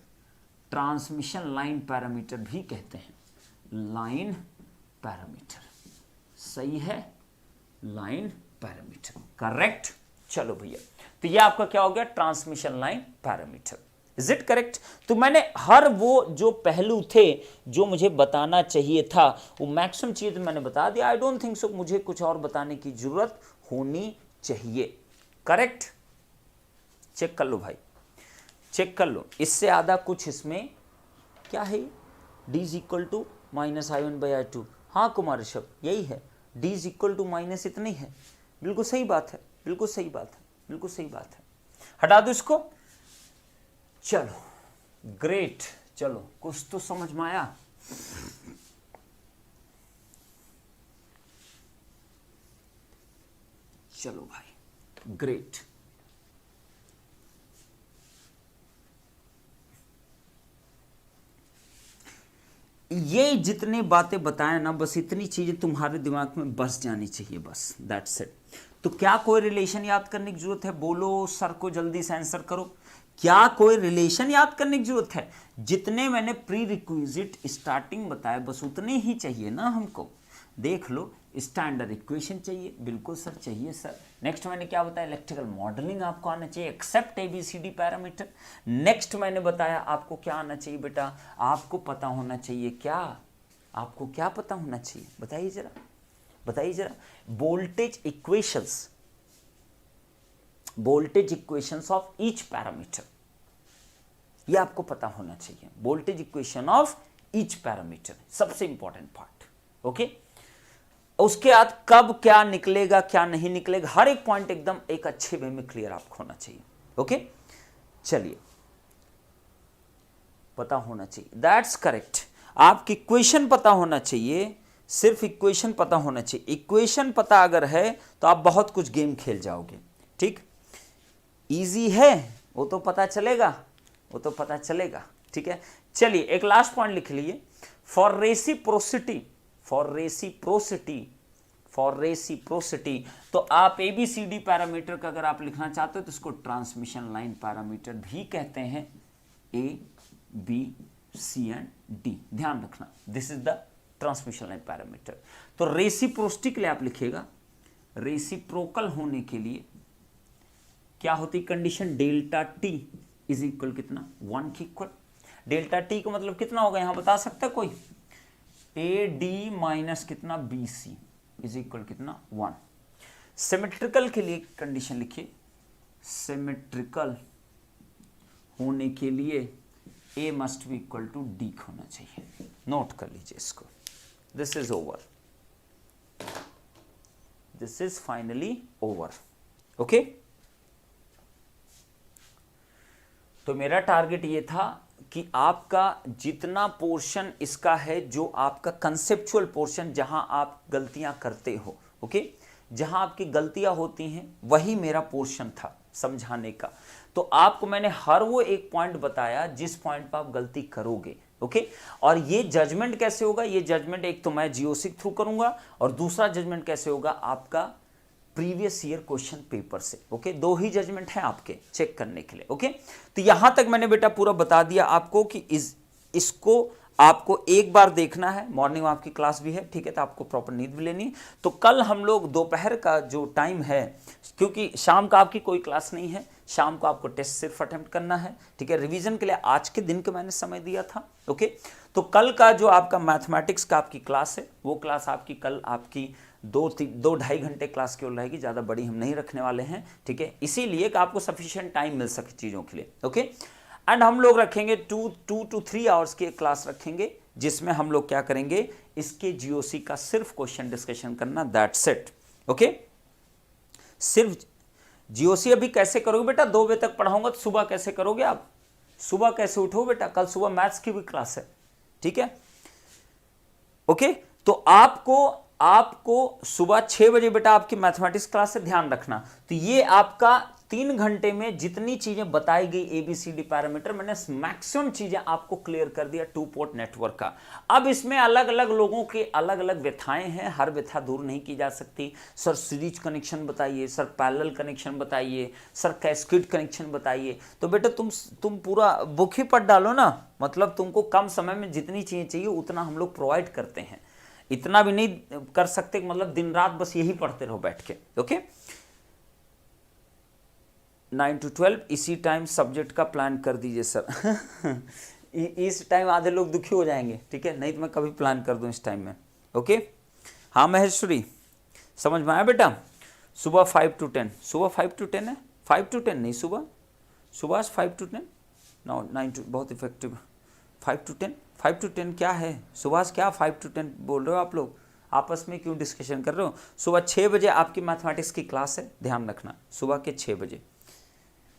S1: transmission line parameter भी कहते हैं, लाइन पैरामीटर, सही है, लाइन पैरामीटर, करेक्ट। चलो भैया, तो ये आपका क्या हो गया, transmission line parameter, is it correct. तो मैंने हर वो जो पहलू थे जो मुझे बताना चाहिए था वो मैक्सिमम चीज मैंने बता दिया। आई डोंट थिंक सो मुझे कुछ और बताने की जरूरत होनी चाहिए, करेक्ट। चेक कर लो भाई, चेक कर लो, इससे आधा कुछ इसमें क्या है, D is equal to -I1/I2। हाँ कुमार ऋषभ, यही है, D is equal to minus इतनी है, बिल्कुल सही बात है, बिल्कुल सही बात है, बिल्कुल सही बात है। हटा दो इसको, चलो ग्रेट, चलो कुछ तो समझ में आया। चलो भाई ग्रेट। ये जितने बातें बताएं ना, बस इतनी चीजें तुम्हारे दिमाग में बस जानी चाहिए, बस दैट्स इट। तो क्या कोई रिलेशन याद करने की जरूरत है, बोलो सर को जल्दी से आंसर करो, क्या कोई रिलेशन याद करने की जरूरत है? जितने मैंने प्री रिक्विजिट स्टार्टिंग बताया बस उतने ही चाहिए ना हमको। देख लो, स्टैंडर्ड इक्वेशन चाहिए, बिल्कुल सर चाहिए सर। नेक्स्ट मैंने क्या बताया, इलेक्ट्रिकल मॉडलिंग आपको आना चाहिए एक्सेप्ट ABCD पैरामीटर। नेक्स्ट मैंने बताया आपको क्या आना चाहिए बेटा, आपको पता होना चाहिए क्या, आपको क्या पता होना चाहिए, बताइए जरा, बताइए जरा, voltage equations, voltage equations of each parameter, ये आपको पता होना चाहिए, voltage equation of each parameter, सबसे इंपॉर्टेंट पार्ट। ओके, उसके बाद कब क्या निकलेगा क्या नहीं निकलेगा, हर एक पॉइंट एकदम एक अच्छे वे में क्लियर आपको होना चाहिए। ओके, चलिए, पता होना चाहिए, दैट्स करेक्ट। आपकी इक्वेशन पता होना चाहिए, सिर्फ इक्वेशन पता होना चाहिए। इक्वेशन पता अगर है तो आप बहुत कुछ गेम खेल जाओगे, ठीक। इजी है वो तो पता चलेगा, वो तो पता चलेगा, ठीक है। चलिए एक लास्ट पॉइंट लिख लीजिए, for reciprocity, for reciprocity, for reciprocity. तो आप ABCD पैरामीटर का अगर आप लिखना चाहते हो तो इसको ट्रांसमिशन लाइन पैरामीटर भी कहते हैं, A, B, C and D, ध्यान रखना, this is the transmission line parameter. तो रेसिप्रोसिटी के लिए आप लिखिएगा, रेसिप्रोकल होने के लिए क्या होती condition, delta T is equal कितना 1 की इक्वल। डेल्टा T का मतलब कितना होगा यहां बता सकता है कोई, AD माइनस कितना BC इज इक्वल कितना 1। सिमेट्रिकल के लिए कंडीशन लिखिए, सिमेट्रिकल होने के लिए A must be equal to D होना चाहिए, नोट कर लीजिए इसको। This is over, this is finally over. Okay, तो मेरा टारगेट ये था कि आपका जितना पोर्शन इसका है, जो आपका कंसेप्चुअल पोर्शन जहां आप गलतियां करते हो, ओके, जहां आपकी गलतियां होती हैं वही मेरा पोर्शन था, समझाने का। तो आपको मैंने हर वो एक पॉइंट बताया जिस पॉइंट पर आप गलती करोगे। ओके, और ये जजमेंट कैसे होगा, ये जजमेंट एक तो मैं जीओसी के थ्रू करूंगा और दूसरा जजमेंट कैसे होगा आपका प्रीवियस ईयर क्वेश्चन पेपर से। ओके, दो ही जजमेंट है आपके चेक करने के लिए। ओके, तो यहां तक मैंने बेटा पूरा बता दिया आपको कि इसको आपको एक बार देखना है। मॉर्निंग में आपकी क्लास भी है, ठीक है, तो आपको प्रॉपर नींद भी लेनी। तो कल हम लोग दोपहर का जो टाइम है, क्योंकि शाम का आपकी कोई क्लास नहीं है, शाम को आपको टेस्ट सिर्फ अटेम्प्ट करना है, ठीक है, रिवीजन के लिए आज के दिन का मैंने समय दिया था। ओके, तो कल का जो आपका मैथमेटिक्स का आपकी क्लास है, वो क्लास आपकी कल आपकी 2-2.5 घंटे क्लास केवल रहेगी, ज़्यादा बड़ी हम नहीं रखने वाले हैं, ठीक है, इसीलिए कि आपको सफिशिएंट टाइम मिल सके चीज़ों के लिए। ओके, एंड हम लोग रखेंगे 2 to 3 आवर्स की क्लास रखेंगे, जिसमें हम लोग क्या करेंगे, इसके जीओसी का सिर्फ क्वेश्चन डिस्कशन करना, दैट्स इट। ओके, सिर्फ जीओसी अभी कैसे करोगे बेटा, 2 बजे तक पढ़ाऊंगा, तो सुबह कैसे करोगे आप, सुबह कैसे उठो बेटा, कल सुबह मैथ्स की भी क्लास है, ठीक है। ओके, तो आपको सुबह 6 बजे बेटा आपकी मैथमेटिक्स क्लास से ध्यान रखना। तो ये आपका 3 घंटे में जितनी चीजें बताई गई ABCD पैरामीटर, मैंने मैक्सिमम चीजें आपको क्लियर कर दिया 2 पोर्ट नेटवर्क का। अब इसमें अलग अलग लोगों के अलग अलग व्यथाएं हैं, हर व्यथा दूर नहीं की जा सकती। सर सीरीज कनेक्शन बताइए, सर पैरेलल कनेक्शन बताइए, सर कैस्केड कनेक्शन बताइए। तो बेटा तुम पूरा बुक ही पढ़ डालो ना, मतलब तुमको कम समय में जितनी चीजें चाहिए उतना हम लोग प्रोवाइड करते हैं। इतना भी नहीं कर सकते मतलब दिन रात बस यही पढ़ते रहो बैठ के। ओके, 9 to 12 इसी टाइम सब्जेक्ट का प्लान कर दीजिए सर। इस टाइम आधे लोग दुखी हो जाएंगे, ठीक है, नहीं तो मैं कभी प्लान कर दूं इस टाइम में। ओके, हाँ महेश्वरी, समझ में आया बेटा। सुबह 5 to 10, सुबह 5 to 10 है, 5 to 10 नहीं, सुबह 5 to 10, 9 to, बहुत इफेक्टिव। 5 to 10 क्या है सुभाष, क्या 5 to 10 बोल रहे हो आप लोग, आपस में क्यों डिस्कशन कर रहे हो। सुबह 6 बजे आपकी मैथमेटिक्स की क्लास है, ध्यान रखना, सुबह के 6 बजे,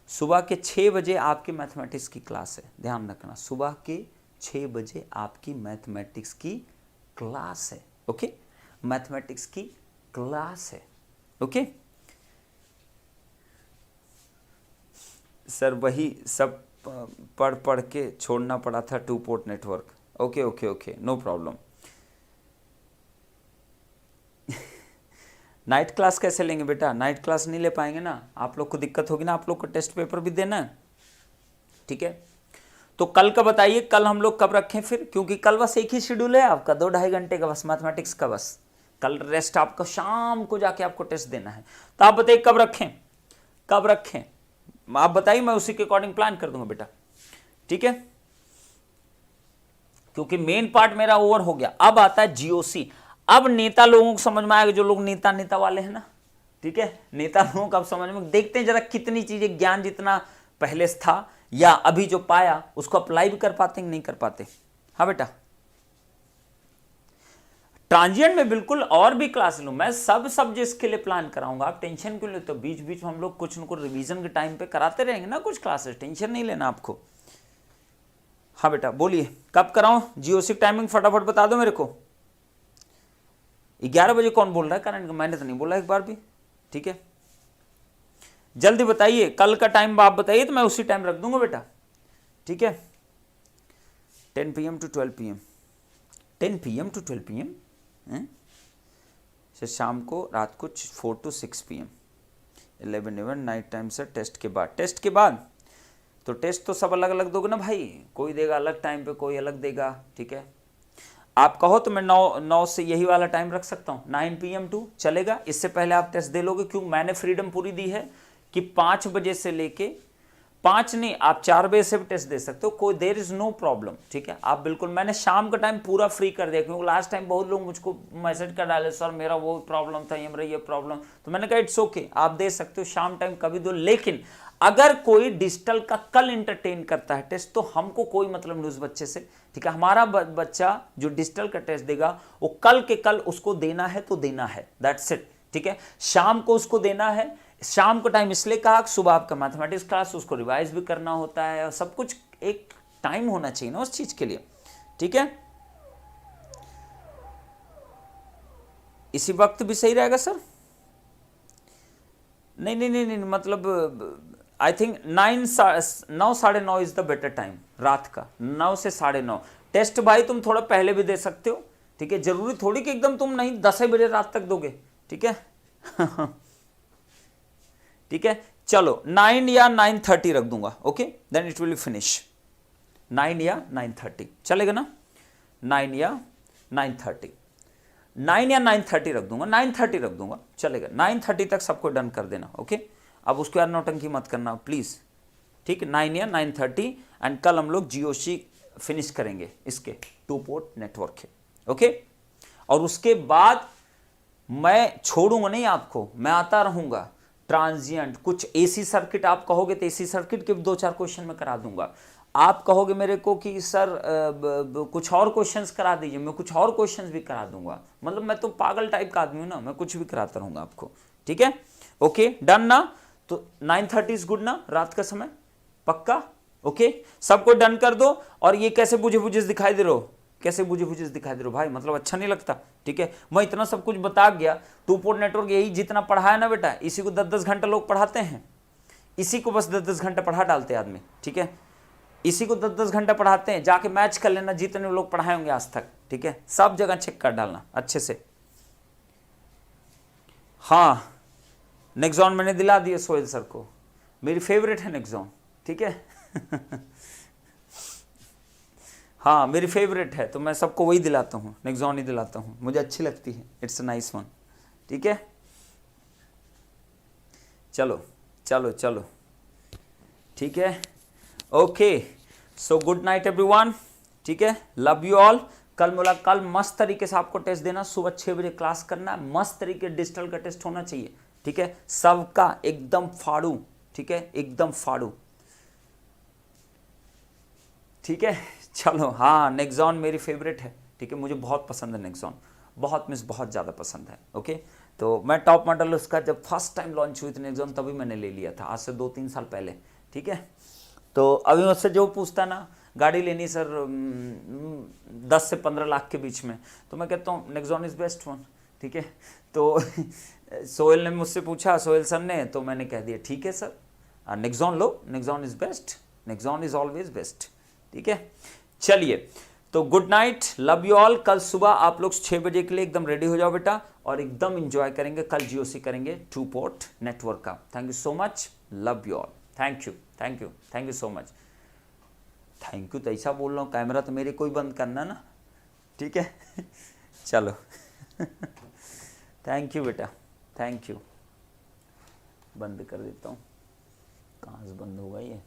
S1: सुबह के 6 बजे आपकी मैथमेटिक्स की क्लास है, ध्यान रखना, सुबह के 6 बजे आपकी मैथमेटिक्स की क्लास है। ओके, मैथमेटिक्स की क्लास है। ओके सर, वही सब पढ़ पढ़ के छोड़ना पड़ा था 2 port network. Okay okay okay, no problem. Night class कैसे लेंगे बेटा, नाइट क्लास नहीं ले पाएंगे ना, आप लोग को दिक्कत होगी ना, आप लोग को टेस्ट पेपर भी देना है, ठीक है। तो कल का बताइए, कल हम लोग कब रखें फिर, क्योंकि कल बस एक ही शेड्यूल है आपका, 2-2.5 घंटे का बस मैथमेटिक्स का, बस कल रेस्ट आपका, शाम को जाके आपको टेस्ट देना है। तो आप बताइए कब रखें, कब रखें, आप बताइए, मैं उसी के अकॉर्डिंग प्लान कर दूंगा बेटा, ठीक है, क्योंकि मेन पार्ट मेरा ओवर हो गया। अब आता है जीओसी। अब नेता लोगों को समझ में आएगा, जो लोग नेता वाले हैं ना, ठीक है, नेता लोगों को अब समझ में, देखते हैं जरा कितनी चीजें, ज्ञान जितना पहले से था या अभी जो पाया उसको अप्लाई भी कर पाते हैं नहीं कर पाते। हाँ बेटा, ट्रांजिएंट में बिल्कुल और भी क्लास लूं मैं, सब सब्जेक्ट्स के लिए प्लान कराऊंगा, आप टेंशन क्यों लेते हो। बीच बीच में हम लोग कुछ न कुछ रिवीजन के टाइम पे कराते रहेंगे ना कुछ क्लासेस, टेंशन नहीं लेना आपको। हाँ बेटा बोलिए, कब कराऊं जीओसी टाइमिंग, फटाफट बता दो मेरे को। 11 बजे कौन बोल रहा है करंट, मैंने तो नहीं बोला एक बार भी, ठीक है, जल्दी बताइए, कल का टाइम आप बताइए तो मैं उसी टाइम रख दूंगा बेटा, ठीक है। 10 PM to 12 PM, 10 PM to 12 PM, से शाम को, रात को 4 to 6 PM, 11 नाइट टाइम से टेस्ट के बाद, टेस्ट के बाद तो टेस्ट तो सब अलग अलग दोगे ना भाई, कोई देगा अलग टाइम पे, कोई अलग देगा, ठीक है। आप कहो तो मैं 9 से यही वाला टाइम रख सकता हूँ, 9 PM टू चलेगा, इससे पहले आप टेस्ट दे लोगे, क्यों मैंने फ्रीडम पूरी दी है कि 5 बजे से लेके 5 नहीं, आप 4 बजे से भी टेस्ट दे सकते हो, कोई देयर इज नो प्रॉब्लम, ठीक है। आप बिल्कुल, मैंने शाम का टाइम पूरा फ्री कर दिया, क्योंकि लास्ट टाइम बहुत लोग मुझको मैसेज कर डाले, सर मेरा वो प्रॉब्लम था, ये मेरा ये प्रॉब्लम, तो मैंने कहा इट्स ओके, आप दे सकते हो शाम टाइम कभी दो। लेकिन अगर कोई डिजिटल का कल इंटरटेन करता है टेस्ट, तो हमको कोई मतलब नहीं उस बच्चे से, ठीक है। हमारा बच्चा जो डिजिटल का टेस्ट देगा वो कल के कल उसको देना है तो देना है, दैट्स इट, ठीक है। शाम को उसको देना है, शाम को टाइम इसलिए कहा, सुबह आपका मैथमेटिक्स क्लास, उसको रिवाइज भी करना होता है, और सब कुछ एक टाइम होना चाहिए ना उस चीज के लिए, ठीक है। इसी वक्त भी सही रहेगा सर, नहीं नहीं नहीं नहीं, मतलब I think 9 is the better time, रात का 9 से 9:30। टेस्ट भाई तुम थोड़ा पहले भी दे सकते हो, ठीक है, जरूरी थोड़ी कि एकदम तुम नहीं 10 बजे रात तक दोगे, ठीक है। ठीक है, चलो 9 या 9:30 रख दूंगा, okay, then it will finish. 9 या 9:30 चलेगा ना, 9 या 9:30, 9 या 9:30 रख दूंगा, 9:30 रख दूंगा, चलेगा। 9:30 तक सबको डन कर देना, ओके। अब उसके बाद नौटंकी मत करना प्लीज, ठीक है। 9 या 9:30 एंड कल हम लोग जीओसी फिनिश करेंगे इसके 2 पोर्ट नेटवर्क के, ओके। और उसके बाद मैं छोड़ूंगा नहीं आपको, मैं आता रहूंगा। ट्रांजिएंट कुछ एसी सर्किट आप कहोगे तो एसी सर्किट के 2-4 क्वेश्चन में करा दूंगा। आप कहोगे मेरे को कि सर कुछ और क्वेश्चंस करा दीजिए, मैं कुछ और क्वेश्चंस भी करा दूंगा। मतलब मैं तो पागल टाइप का आदमी हूं ना, मैं कुछ भी कराता रहूंगा आपको, ठीक है, ओके, डन ना। तो 9:30 इज गुड ना, रात का समय पक्का, ओके। सबको डन कर दो। और ये कैसे बुझे बुझे दिखाई दे रहे हो, कैसे बुझे बुझे दिखाई दे रहे हो भाई, मतलब अच्छा नहीं लगता, ठीक है। मैं इतना सब कुछ बता गया, 2 पोर्ट नेटवर्क यही जितना पढ़ाया ना बेटा, इसी को 10-10 घंटा लोग पढ़ाते हैं, इसी को बस 10-10 घंटा पढ़ा डालते हैं आदमी, ठीक है। इसी को 10-10 घंटा पढ़ाते हैं, जाके मैच कर लेना जितने लोग पढ़ाए होंगे आज तक, ठीक है, सब जगह चेक कर डालना अच्छे से। हाँ, नेक्सॉन मैंने दिला दिया सोहेल सर को, मेरी फेवरेट है नेक्सॉन, ठीक है। हाँ मेरी फेवरेट है, तो मैं सबको वही दिलाता हूँ, नेक्सॉन ही दिलाता हूँ, मुझे अच्छी लगती है, इट्स अ नाइस वन, ठीक है। चलो चलो चलो, ठीक है, okay. So good night everyone, ठीक है, लव यू ऑल। कल मस्त तरीके से आपको टेस्ट देना, सुबह 6 बजे क्लास करना है, मस्त तरीके डिजिटल का टेस्ट होना चाहिए, ठीक है, सबका एकदम फाड़ू, ठीक है, एकदम फाड़ू, ठीक है। चलो हाँ, नेक्सॉन मेरी फेवरेट है, ठीक है, मुझे बहुत पसंद है नेक्सॉन, बहुत बहुत ज़्यादा पसंद है, ओके। तो मैं टॉप मॉडल उसका जब फर्स्ट टाइम लॉन्च हुई थी नेक्सॉन, तभी मैंने ले लिया था, आज से 2-3 साल पहले, ठीक है। तो अभी मुझसे जो पूछता ना गाड़ी लेनी सर 10 से 15 लाख के बीच में, तो मैं कहता हूँ नेक्सॉन इज़ बेस्ट वन, ठीक है। तो सोहेल ने मुझसे पूछा, सोहेल सर ने, तो मैंने कह दिया ठीक है sir, Nexon low, Nexon is best, Nexon is always best, ठीक है। चलिए, तो good night, love you all. कल सुबह आप लोग 6 बजे के लिए एकदम रेडी हो जाओ बेटा, और एकदम एंजॉय करेंगे, कल जीओसी करेंगे 2 पोर्ट नेटवर्क का। Thank you so much, love you all, thank you thank you thank you so much. Thank you तो ऐसा बोल रहा हूँ, कैमरा तो मेरे को ही बंद करना ना, ठीक है। चलो। थैंक यू बेटा, थैंक यू। बंद कर देता हूँ, कहाँ से बंद होगा ये।